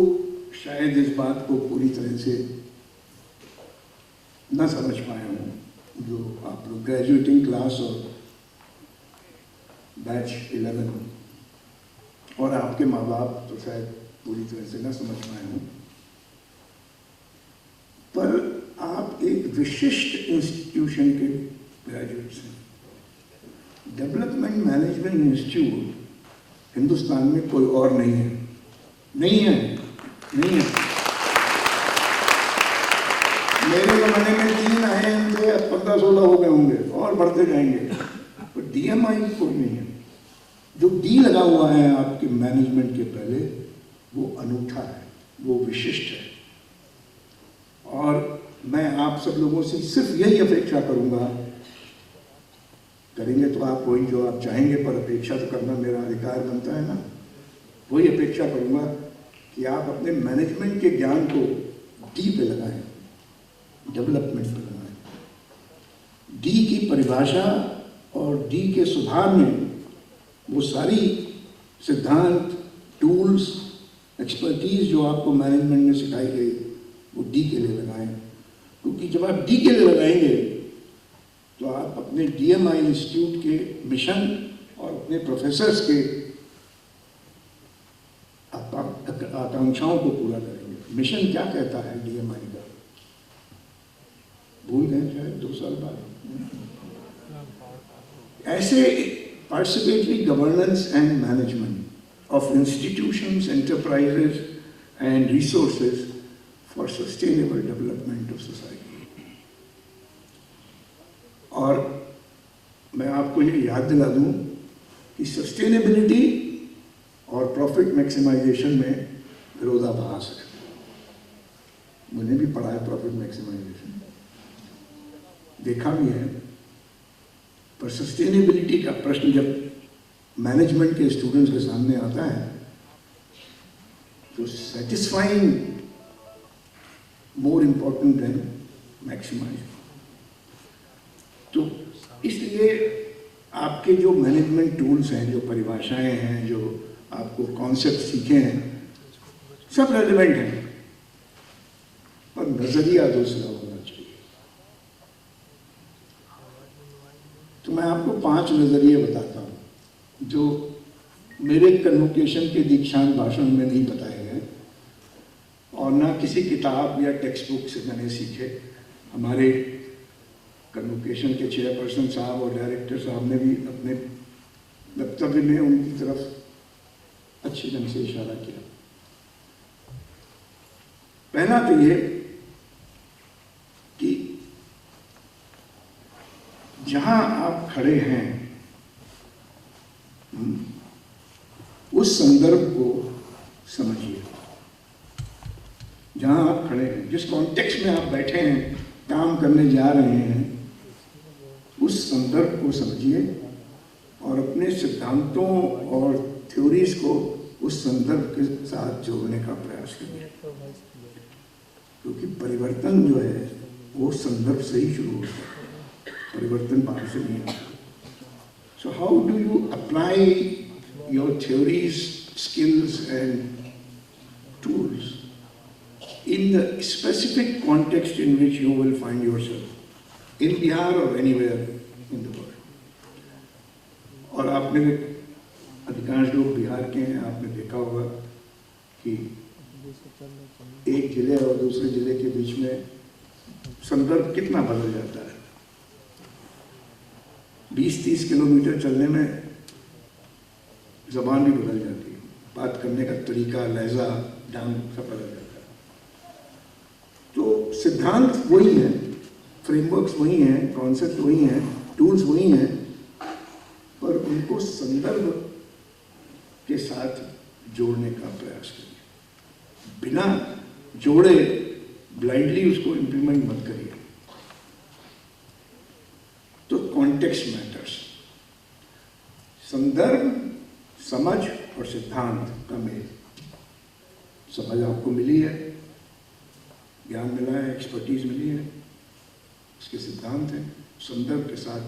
शायद इस बात को पूरी तरह से न समझ पाए हों, जो आप लोग ग्रेजुएटिंग क्लास और बैच 11 और आपके माँ बाप तो शायद पूरी तरह से न समझ पाए हों, पर आप एक विशिष्ट इंस्टीट्यूशन के ग्रेजुएट्स हैं। डेवलपमेंट मैनेजमेंट इंस्टीट्यूट हिंदुस्तान में कोई और नहीं है, नहीं है, नहीं है। मेरे ज़माने में 3 IIM थे, अब 15-16 हो गए होंगे और बढ़ते जाएंगे, पर DMI कोई नहीं है। जो D लगा हुआ है आपके मैनेजमेंट के पहले, वो अनूठा है, वो विशिष्ट है। और मैं आप सब लोगों से सिर्फ यही अपेक्षा करूंगा, करेंगे तो आप वही जो आप चाहेंगे, पर अपेक्षा तो करना मेरा अधिकार बनता है ना। वही अपेक्षा करूंगा कि आप अपने मैनेजमेंट के ज्ञान को D पे लगाएं, डेवलपमेंट पे लगाएं। D की परिभाषा और D के सुधार में वो सारी सिद्धांत, टूल्स, एक्सपर्टीज जो आपको मैनेजमेंट में सिखाई गई, वो D के लिए लगाएं। क्योंकि जब आप D के लिए लगाएंगे तो आप अपने DMI इंस्टीट्यूट के मिशन और अपने प्रोफेसर्स के आकांक्षाओं को पूरा करेंगे। मिशन क्या कहता है DMI का? भूल गए शायद 2 साल बाद। ऐसे participatory governance and management of institutions, enterprises and resources for sustainable development of society. और मैं आपको ये याद दिला दूं कि सस्टेनेबिलिटी और प्रॉफिट मैक्सिमाइजेशन में विरोधाभास है। मैंने भी पढ़ा है प्रॉफिट मैक्सिमाइजेशन, देखा भी है, पर सस्टेनेबिलिटी का प्रश्न जब मैनेजमेंट के स्टूडेंट्स के सामने आता है तो satisfying more important than maximise. तो इसलिए आपके जो मैनेजमेंट टूल्स हैं, जो परिभाषाएं हैं, जो आपको कॉन्सेप्ट सीखे हैं, सब रेलिवेंट हैं, पर नजरिया दूसरा होना चाहिए। तो मैं आपको 5 नजरिए बताता हूं जो मेरे कन्वोकेशन के दीक्षांत भाषण में नहीं बताए गए और ना किसी किताब या टेक्स्ट बुक से मैंने सीखे। हमारे कन्वोकेशन के चेयरपर्सन साहब और डायरेक्टर साहब ने भी अपने वक्तव्य में उनकी तरफ अच्छे ढंग से इशारा किया। पहला तो ये कि जहां आप खड़े हैं उस संदर्भ को समझिए। जहां आप खड़े हैं, जिस कॉन्टेक्स्ट में आप बैठे हैं, काम करने जा रहे हैं, उस संदर्भ को समझिए और अपने सिद्धांतों और थ्योरीज को उस संदर्भ के साथ जोड़ने का प्रयास करिए, क्योंकि परिवर्तन जो है वो संदर्भ से ही शुरू होता है, परिवर्तन बाहर से नहीं आता। So how do you apply your theories, skills and tools in the specific context in which you will find yourself in Bihar or anywhere in the world. और आपने अधिकांश लोग बिहार के हैं, आपने देखा होगा कि एक जिले और दूसरे जिले के बीच में संदर्भ कितना बदल जाता है। 20-30 किलोमीटर चलने में ज़बान भी बदल जाती है, बात करने का तरीका, लहजा, ढंग सब बदल जाता है। तो सिद्धांत वही है, फ्रेमवर्क्स वही हैं, कॉन्सेप्ट वही हैं, टूल्स वही हैं, पर उनको संदर्भ के साथ जोड़ने का प्रयास करिए। बिना जोड़े ब्लाइंडली उसको इम्प्लीमेंट मत करिए। तो कॉन्टेक्स्ट मैटर्स। संदर्भ, समझ और सिद्धांत का मेल। समझ आपको मिली है, ज्ञान मिला है, एक्सपर्टीज मिली है, इसके सिद्धांत हैं, संदर्भ के साथ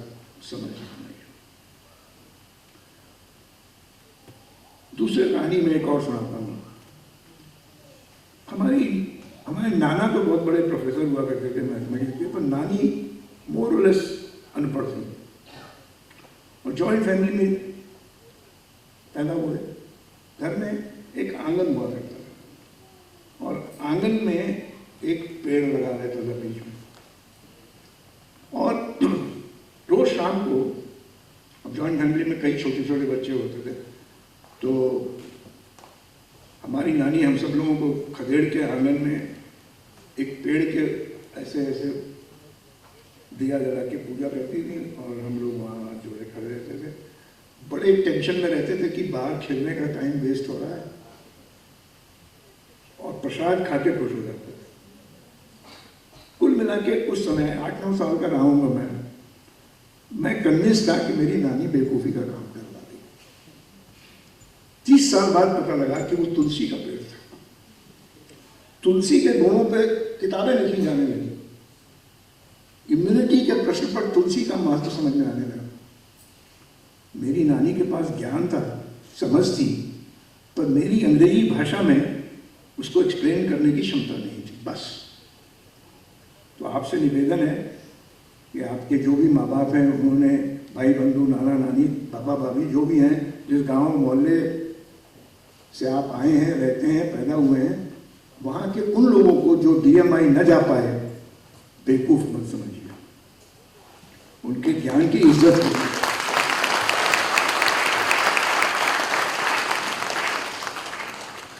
समझ नहीं। दूसरी कहानी में एक और सुनाता हूँ। हमारे नाना तो बहुत बड़े प्रोफेसर हुआ करते थे मैथमेटिक्स के, पर नानी मोर और लेस अनपढ़ थी और जॉइंट फैमिली में पैदा हुए। घर में एक आंगन हुआ करता था और आंगन में एक पेड़ लगा रहता था बीच में, और रोज शाम को, अब जॉइंट फैमिली में कई छोटे छोटे बच्चे होते थे, तो हमारी नानी हम सब लोगों को खदेड़ के आंगन में एक पेड़ के ऐसे ऐसे दिया जला के पूजा करती थी और हम लोग वहाँ जो है खड़े रहते थे। बड़े टेंशन में रहते थे कि बाहर खेलने का टाइम वेस्ट हो रहा है, और प्रसाद खाते खुश हो जाते थे। कुल मिला के उस समय 8-9 साल का रहा हूँगा मैं कन्विंस था कि मेरी नानी बेवकूफ़ी का काम करवा दी। 30 साल बाद पता लगा कि वो तुलसी का पेड़ था। तुलसी के गुणों पे किताबें लिखी जाने लगी। इम्यूनिटी के प्रश्न पर तुलसी का महत्व समझ में आने लगा। मेरी नानी के पास ज्ञान था, समझ थी, पर मेरी अंग्रेजी भाषा में उसको एक्सप्लेन करने की क्षमता नहीं थी, बस। तो आपसे निवेदन है कि आपके जो भी माँ बाप हैं, उन्होंने भाई बंधु, नाना नानी, पापा भाभी जो भी हैं, जिस गांव मोहल्ले से आप आए हैं, रहते हैं, पैदा हुए हैं, वहाँ के उन लोगों को जो DMI न जा पाए बेवकूफ़ मत समझिए। उनके ज्ञान की इज्जत करिए।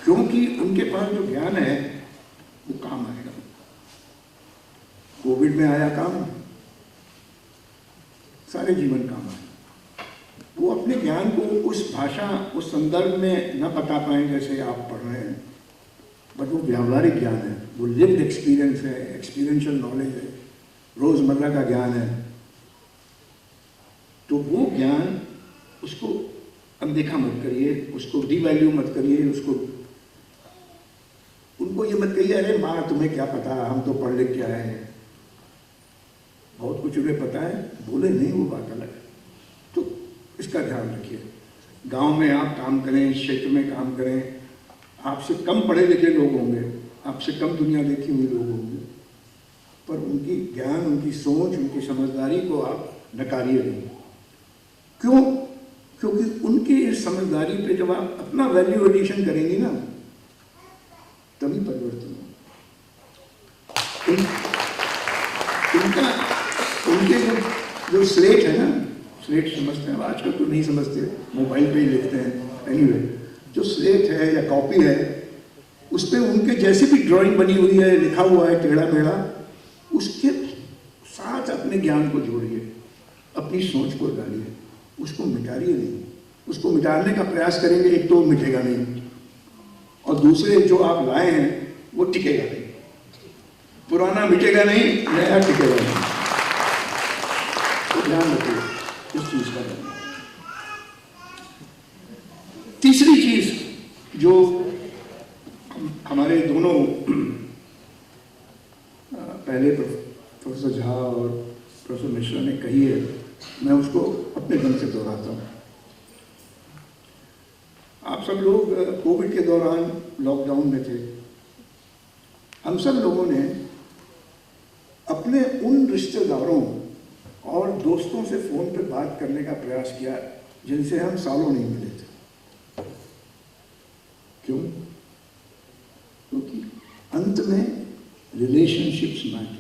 क्योंकि उनके पास जो ज्ञान है वो काम आएगा। कोविड में आया काम, सारे जीवन काम आए। वो अपने ज्ञान को उस भाषा, उस संदर्भ में न बता पाए जैसे आप पढ़ रहे हैं, बट वो व्यावहारिक ज्ञान है, वो लिव्ड एक्सपीरियंस है, एक्सपीरियंशियल नॉलेज है, रोजमर्रा का ज्ञान है। तो वो ज्ञान, उसको अनदेखा मत करिए, उसको डिवैल्यू मत करिए, उसको उनको ये मत कहिए अरे माँ तुम्हें क्या पता, हम तो पढ़ लिख के आए हैं, बहुत कुछ उन्हें पता है, बोले नहीं, वो बात अलग है। तो इसका ध्यान रखिए। गांव में आप काम करें, क्षेत्र में काम करें, आपसे कम पढ़े लिखे लोग होंगे, आपसे कम दुनिया देखी हुई लोग होंगे, पर उनकी ज्ञान, उनकी सोच, उनकी समझदारी को आप नकारिए नहीं। क्यों? क्योंकि उनकी इस समझदारी पे जब आप अपना वैल्यू एडिशन करेंगी ना, तभी परिवर्तन होगा। उनके जो स्लेट है ना, स्लेट समझते हैं, आजकल तो नहीं समझते, मोबाइल पे ही लिखते हैं। एनीवे, जो स्लेट है या कॉपी है, उस पर उनके जैसे भी ड्राइंग बनी हुई है, लिखा हुआ है टेढ़ा मेढ़ा, उसके साथ अपने ज्ञान को जोड़िए, अपनी सोच को डालिए, उसको मिटाइए नहीं। उसको मिटाने का प्रयास करेंगे, एक तो मिटेगा नहीं, और दूसरे जो आप लाए हैं वो टिकेगा नहीं। पुराना मिटेगा नहीं, नया टिकेगा नहीं। तो ध्यान रखिए इस चीज का। तीसरी चीज जो हमारे दोनों पहले प्रोफेसर झा और प्रोफेसर मिश्रा ने कही है, मैं उसको अपने ढंग से दोहराता हूँ। आप सब लोग कोविड के दौरान लॉकडाउन में थे। हम सब लोगों ने अपने उन रिश्तेदारों और दोस्तों से फोन पे बात करने का प्रयास किया जिनसे हम सालों नहीं मिले थे। क्यों? क्योंकि अंत में रिलेशनशिप्स मैटर।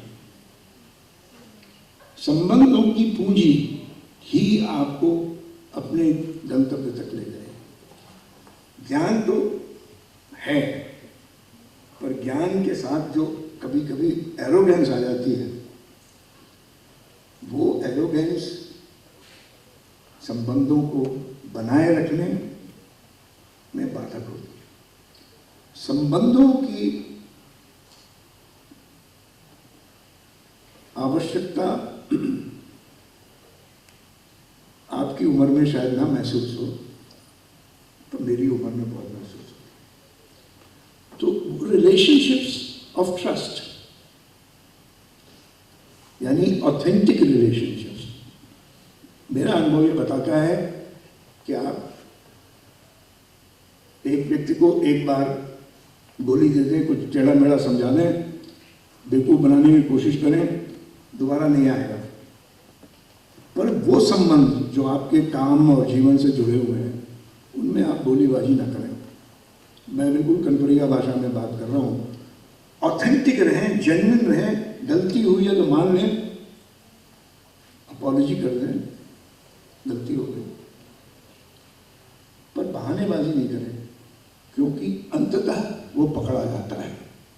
संबंधों की पूंजी ही आपको अपने गंतव्य तक ले जाए। ज्ञान तो है, पर ज्ञान के साथ जो कभी कभी एरोगेंस आ जाती है, वो एरोगेंस संबंधों को बनाए रखने में बाधक होती है। संबंधों की आवश्यकता आपकी उम्र में शायद ना महसूस हो, तो मेरी उम्र में बहुत महसूस होती। तो रिलेशनशिप्स ऑफ ट्रस्ट, यानी ऑथेंटिक रिलेशनशिप्स, मेरा अनुभव ये बताता है कि आप एक व्यक्ति को एक बार गोली दे दें, कुछ टेढ़ा मेढ़ा समझा दें, बेवकूफ बनाने की कोशिश करें, दोबारा नहीं आएगा। पर वो संबंध जो आपके काम और जीवन से जुड़े हुए हैं, उनमें आप गोलीबाजी ना करें। मैं बिल्कुल कनपुरिया भाषा में बात कर रहा हूँ। ऑथेंटिक रहें, जेन्युइन रहें। गलती हुई है तो मान लें, अपॉलॉजी कर दें, गलती हो गई, पर बहानेबाजी नहीं करें, क्योंकि अंततः वो पकड़ा जाता है।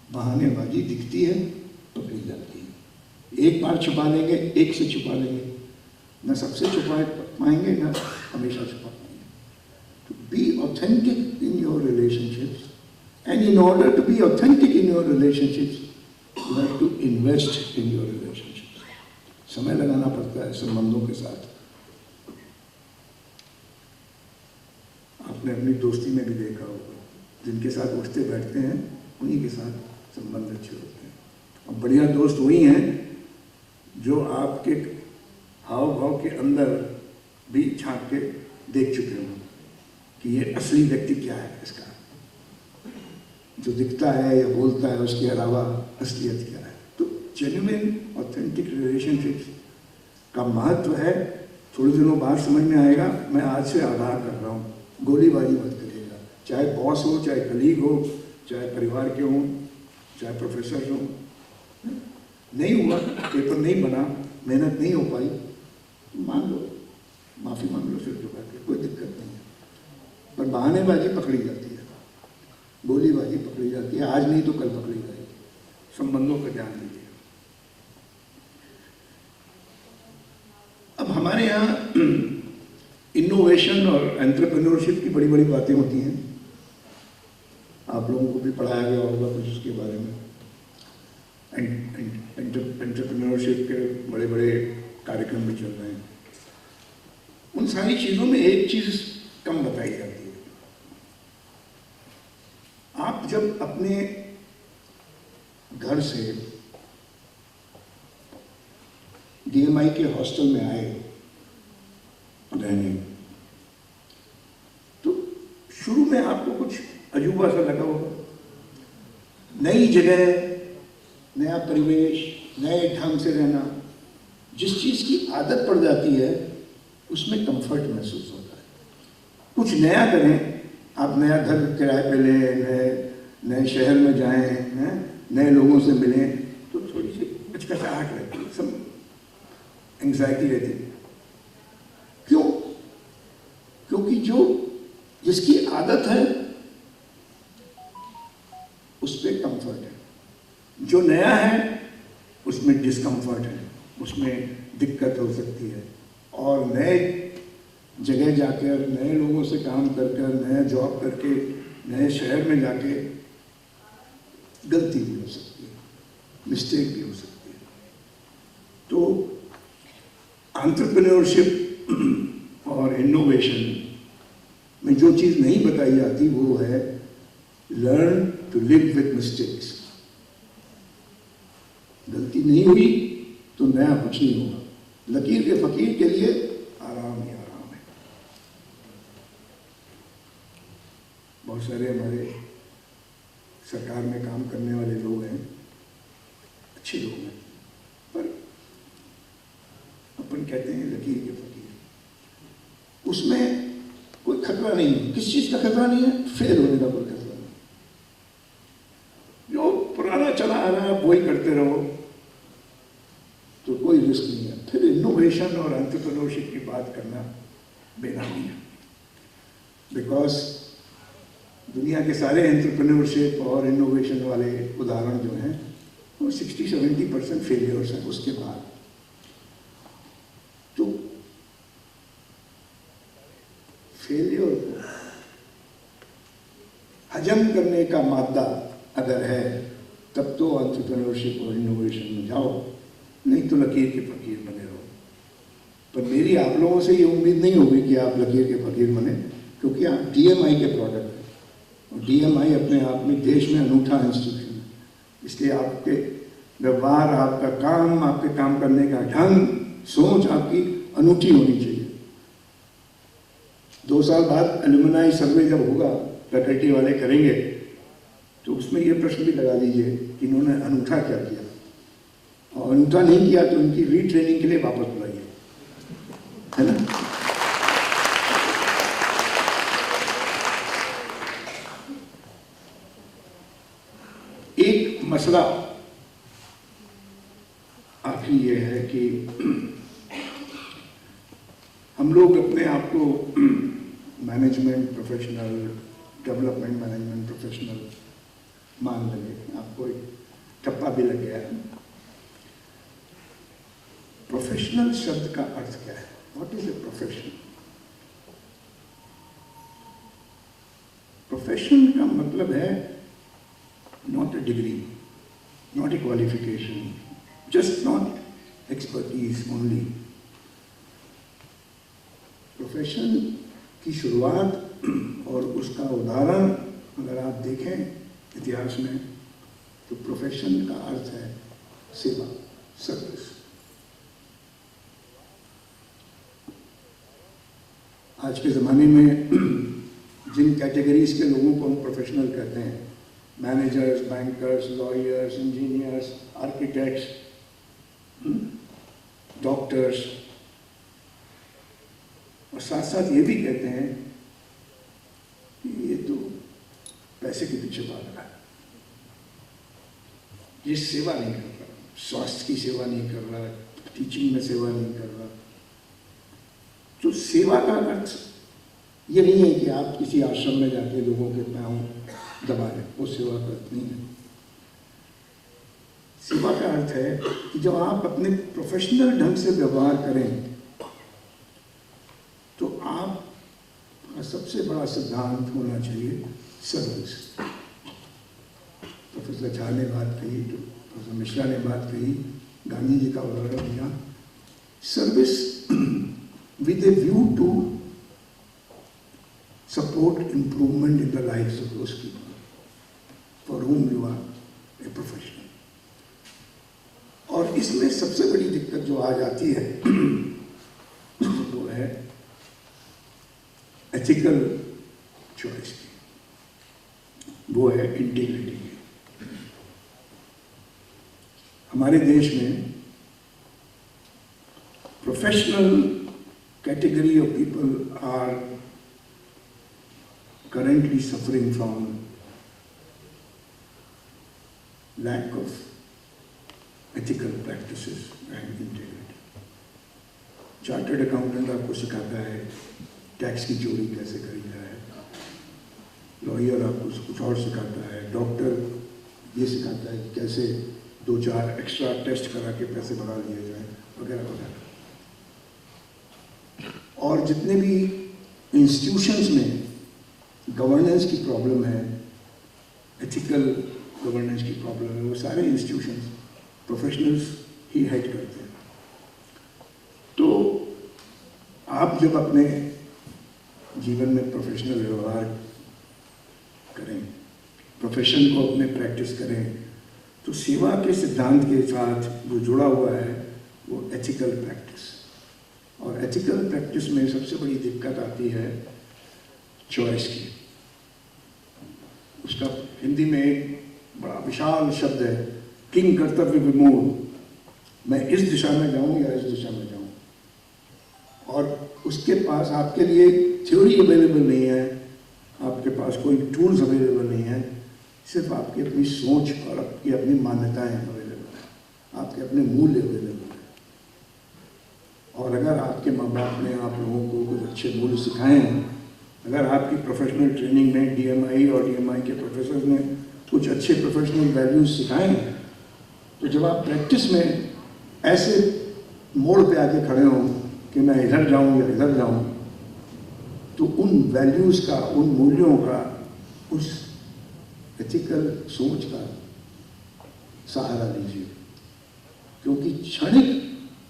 बहानेबाजी दिखती है, पकड़ी जाती है। एक बार छुपा लेंगे, एक से छुपा लेंगे, न सबसे छुपा पाएंगे, न हमेशा छुपा पाएंगे। To be authentic in your relationships, and in order to be authentic in your relationships, you have to invest in your relationships. समय लगाना पड़ता है संबंधों के साथ। आपने अपनी दोस्ती में भी देखा होगा, जिनके साथ उठते बैठते हैं उन्हीं के साथ संबंध अच्छे होते हैं। और बढ़िया दोस्त वही हैं जो आपके हाव भाव के अंदर भी झांक के देख चुके हों कि ये असली व्यक्ति क्या है, इसका जो दिखता है या बोलता है उसके अलावा असलियत क्या है। तो जेन्युइन ऑथेंटिक रिलेशनशिप्स का महत्व है। थोड़े दिनों बाद समझ में आएगा। मैं आज से आगाह कर रहा हूँ, गोलीबाजी मत करिएगा। चाहे बॉस हो, चाहे कलीग हो, चाहे परिवार के हों, चाहे प्रोफेसर हो। नहीं हुआ, पेपर नहीं बना, मेहनत नहीं हो पाई, मान लो, माफ़ी मांग लो, सिर झुका के, कोई दिक्कत नहीं है। पर बहानेबाजी पकड़ी जाती है, गोलीबाजी पकड़ी आज नहीं तो कल पकड़ी जाएगी। संबंधों पर ध्यान दीजिए। अब हमारे यहाँ इनोवेशन और एंटरप्रेन्योरशिप की बड़ी बड़ी बातें होती हैं। आप लोगों को भी पढ़ाया गया होगा कुछ उसके बारे में। एंटरप्रेन्योरशिप के बड़े बड़े कार्यक्रम भी चल रहे हैं। उन सारी चीज़ों में एक चीज़ कम बताई जाती है। आप जब अपने घर से DMI के हॉस्टल में आए रहने, तो शुरू में आपको कुछ अजूबा सा लगा होगा। नई जगह, नया परिवेश, नए ढंग से रहना, जिस चीज़ की आदत पड़ जाती है उसमें कंफर्ट महसूस होता है। कुछ नया करें, आप नया घर किराए पे लें, नए शहर में जाएं, नए लोगों से मिलें, तो थोड़ी सी कचकचाहट रहती है, सब एंग्जाइटी रहती है। क्यों? क्योंकि जिसकी आदत है उस पर कंफर्ट है, जो नया है उसमें डिस्कम्फर्ट है, उसमें दिक्कत हो सकती है। और नए जगह जाकर, नए लोगों से काम कर कर, नया जॉब करके, नए शहर में जाके गलती भी हो सकती है, मिस्टेक भी हो सकती है। तो एंटरप्रेन्योरशिप और इनोवेशन में जो चीज़ नहीं बताई जाती वो है learn to live with mistakes. गलती नहीं हुई तो नया कुछ नहीं होगा। लकीर के फकीर के लिए आराम ही आराम है। बहुत सारे हमारे सरकार में काम करने वाले लोग हैं, अच्छे लोग हैं, पर अपन कहते हैं लकीर के फकीर। उसमें कोई खतरा नहीं है। किस चीज़ का खतरा नहीं है? फेल होने का कोई खतरा नहीं। जो पुराना चला आ रहा है वही करते रहो तो कोई रिस्क नहीं है। फिर इनोवेशन और एंटरप्रेन्योरशिप की बात करना बेनामी है, बिकॉज दुनिया के सारे एंटरप्रेन्योरशिप और इनोवेशन वाले उदाहरण जो हैं वो 60-70% फेलियर्स हैं। उसके बाद तो फेलियर को हजम करने का मादा अगर है तब तो एंटरप्रेन्योरशिप और इनोवेशन में जाओ, नहीं तो लकीर के फकीर बने रहो। पर मेरी आप लोगों से ये उम्मीद नहीं होगी कि आप लकीर के फकीर बने, क्योंकि आप DMI के प्रोडक्ट हैं और DMI अपने आप में देश में अनूठा इंस्टीट्यूशन है। इसलिए आपके व्यवहार, आपका काम, आपके काम करने का ढंग, सोच आपकी अनूठी होनी चाहिए। 2 साल बाद एलुमनाई सर्वे जब होगा, फैकल्टी वाले करेंगे, तो उसमें ये प्रश्न भी लगा दीजिए कि इन्होंने अनूठा क्या किया, और अनूठा नहीं किया तो उनकी रीट्रेनिंग के लिए वापस बुलाइए, है ना। एक मसला आखिर ये है कि हम लोग अपने आप को management professional, development management professional मान लगे। आपको एक ठप्पा भी लग गया है। प्रोफेशनल शब्द का अर्थ क्या है? What is a profession? Profession का मतलब है not a degree, not a qualification, just not expertise only. Profession की शुरुआत और उसका उदाहरण अगर आप देखें इतिहास में, तो प्रोफेशन का अर्थ है सेवा, सर्विस। आज के ज़माने में जिन कैटेगरीज के लोगों को हम प्रोफेशनल कहते हैं, managers, bankers, lawyers, engineers, architects, doctors, और साथ साथ ये भी कहते हैं कि ये तो पैसे के पीछे भाग रहा है, ये सेवा नहीं कर रहा, स्वास्थ्य की सेवा नहीं कर रहा, टीचिंग में सेवा नहीं कर रहा। तो सेवा का अर्थ ये नहीं है कि आप किसी आश्रम में जाके लोगों के पाँव दबा लें, वो सेवा का अर्थ नहीं है। सेवा का अर्थ है कि जब आप अपने प्रोफेशनल ढंग से व्यवहार करें तो आपका सबसे बड़ा सिद्धांत होना चाहिए सर्विस। प्रोफेसर झा ने बात कही, तो प्रोफेसर मिश्रा ने बात कही, गांधी जी का उदाहरण दिया, service with a view to support improvement in the lives of those people for whom you are a professional. और इसमें सबसे बड़ी दिक्कत जो आ जाती है वो है एथिकल चॉइस की, वो है इंटीग्रिटी की। हमारे देश में professional category of people are currently suffering from lack of ethical practices and integrity. Chartered accountant आपको सिखाता है टैक्स की चोरी कैसे करी जाए, लॉयर आपको कुछ और सिखाता है, डॉक्टर ये सिखाता है कि कैसे 2-4 एक्स्ट्रा टेस्ट करा के पैसे बढ़ा लिए जाए, वगैरह वगैरह। और जितने भी इंस्टीट्यूशंस में गवर्नेंस की प्रॉब्लम है, एथिकल गवर्नेंस की प्रॉब्लम है, वो सारे इंस्टीट्यूशंस प्रोफेशनल्स ही हेड करते हैं। तो आप जब अपने जीवन में प्रोफेशनल व्यवहार करें, प्रोफेशन को अपने प्रैक्टिस करें, तो सेवा के सिद्धांत के साथ जो जुड़ा हुआ है वो एथिकल प्रैक्टिस। और एथिकल प्रैक्टिस में सबसे बड़ी दिक्कत आती है चॉइस की। उसका हिंदी में एक बड़ा विशाल शब्द है, किंग कर्तव्य विमूढ़, मैं इस दिशा में जाऊं या इस दिशा में जाऊं। और उसके पास आपके लिए थ्योरी अवेलेबल नहीं है, आपके पास कोई टूल्स अवेलेबल नहीं है, सिर्फ आपकी अपनी सोच और आपकी अपनी मान्यताएं अवेलेबल है, आपके अपने मूल्य अवेलेबल है। और अगर आपके माँ बाप ने आप लोगों को कुछ अच्छे मूल्य सिखाए हैं, अगर आपकी प्रोफेशनल ट्रेनिंग में DMI और DMI के प्रोफेसर ने कुछ अच्छे प्रोफेशनल वैल्यूज सिखाए हैं, तो जब आप प्रैक्टिस में ऐसे मोड़ पे आके खड़े हों कि मैं इधर जाऊं या इधर जाऊं, तो उन वैल्यूज का, उन मूल्यों का, उस एथिकल सोच का सहारा लीजिए, क्योंकि क्षणिक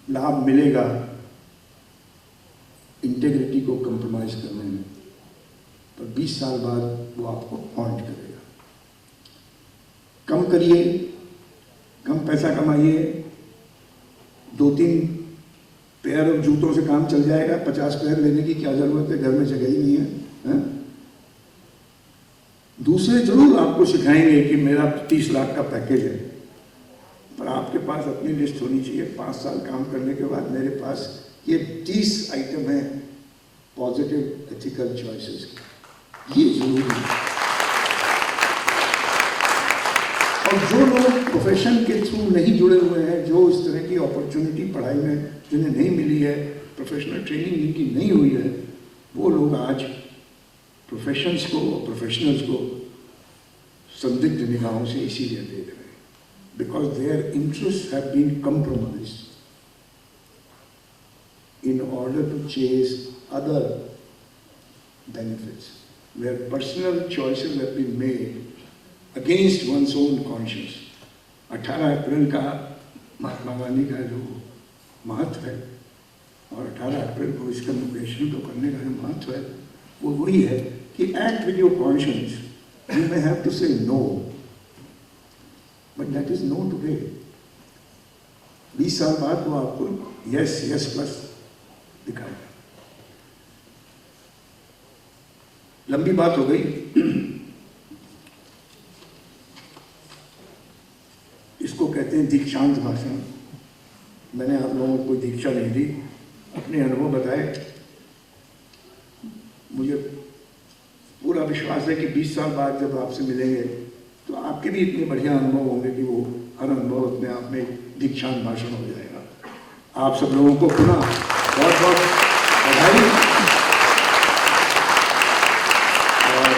लाभ मिलेगा इंटेग्रिटी को कंप्रोमाइज करने में, पर 20 साल बाद वो आपको हॉन्ट करेगा। कम करिए, कम पैसा कमाइए, 2-3 पेयर ऑफ जूतों से काम चल जाएगा, 50 पेयर लेने की क्या जरूरत है, घर में जगह ही नहीं है। दूसरे जरूर आपको सिखाएंगे कि मेरा 30 लाख का पैकेज है, पर आपके पास अपनी लिस्ट होनी चाहिए। 5 साल काम करने के बाद मेरे पास ये 30 आइटम है पॉजिटिव एथिकल चॉइसेस की, ये जरूरी है। और जो लोग प्रोफेशन के थ्रू नहीं जुड़े हुए हैं, जो इस तरह की अपॉर्चुनिटी पढ़ाई में जिन्हें नहीं मिली है, प्रोफेशनल ट्रेनिंग जिनकी नहीं हुई है, वो लोग आज प्रोफेशंस को, प्रोफेशनल्स को संदिग्ध निगाहों से इसीलिए देख रहे हैं, because their interest have been compromised in order to chase other benefits, where personal choices have been made against one's own conscience. 18 अप्रैल का महात्मा गांधी का जो महत्व है और 18 अप्रैल को इस कन्वोकेशन को करने का जो महत्व है, वो वही है कि act with your conscience. You may have to say no, but that is no today. 20 साल बाद वो आपको yes, yes plus दिखाएगा। लंबी बात हो गई, इसको कहते हैं दीक्षांत भाषण। मैंने आप लोगों को कोई दीक्षा नहीं दी, अपने अनुभव बताए। मुझे पूरा विश्वास है कि 20 साल बाद जब आपसे मिलेंगे तो आपके भी इतने बढ़िया अनुभव होंगे कि वो हर अनुभव अपने आप में दीक्षांत भाषण हो जाएगा। आप सब लोगों को पुनः बहुत बहुत बधाई और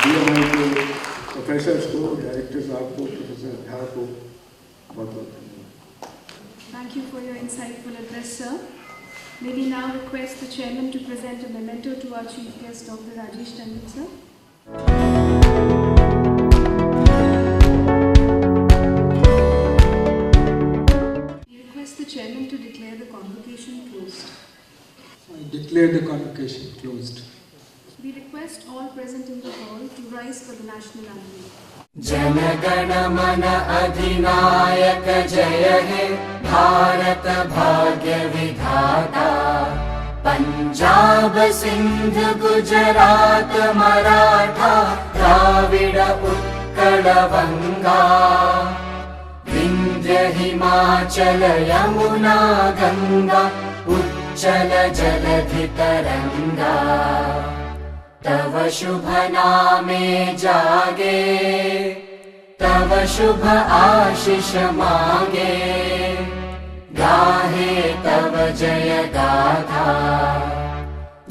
DMI के sir. May we now request the chairman to present a memento to our chief guest, Dr. Rajesh Tandon, sir. We request the chairman to declare the convocation closed. I declare the convocation closed. We request all present in the hall to rise for the national anthem. जनगण मन अधिनायक जय हे भारत भाग्य विधाता पंजाब सिंध गुजरात मराठा द्राविड उत्कल बंगा विंध्य हिमाचल यमुना गंगा उच्चल जलधि तरंगा तव शुभ नामे जागे तव शुभ आशीष मांगे गाहे तव जय गाथा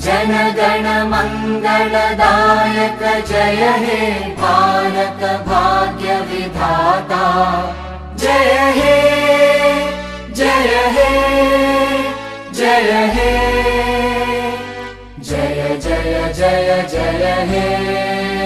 जन गण मंगलदायक जय हे भारत भाग्य विधाता जय हे जय हे जय हे जय जय जय जय हे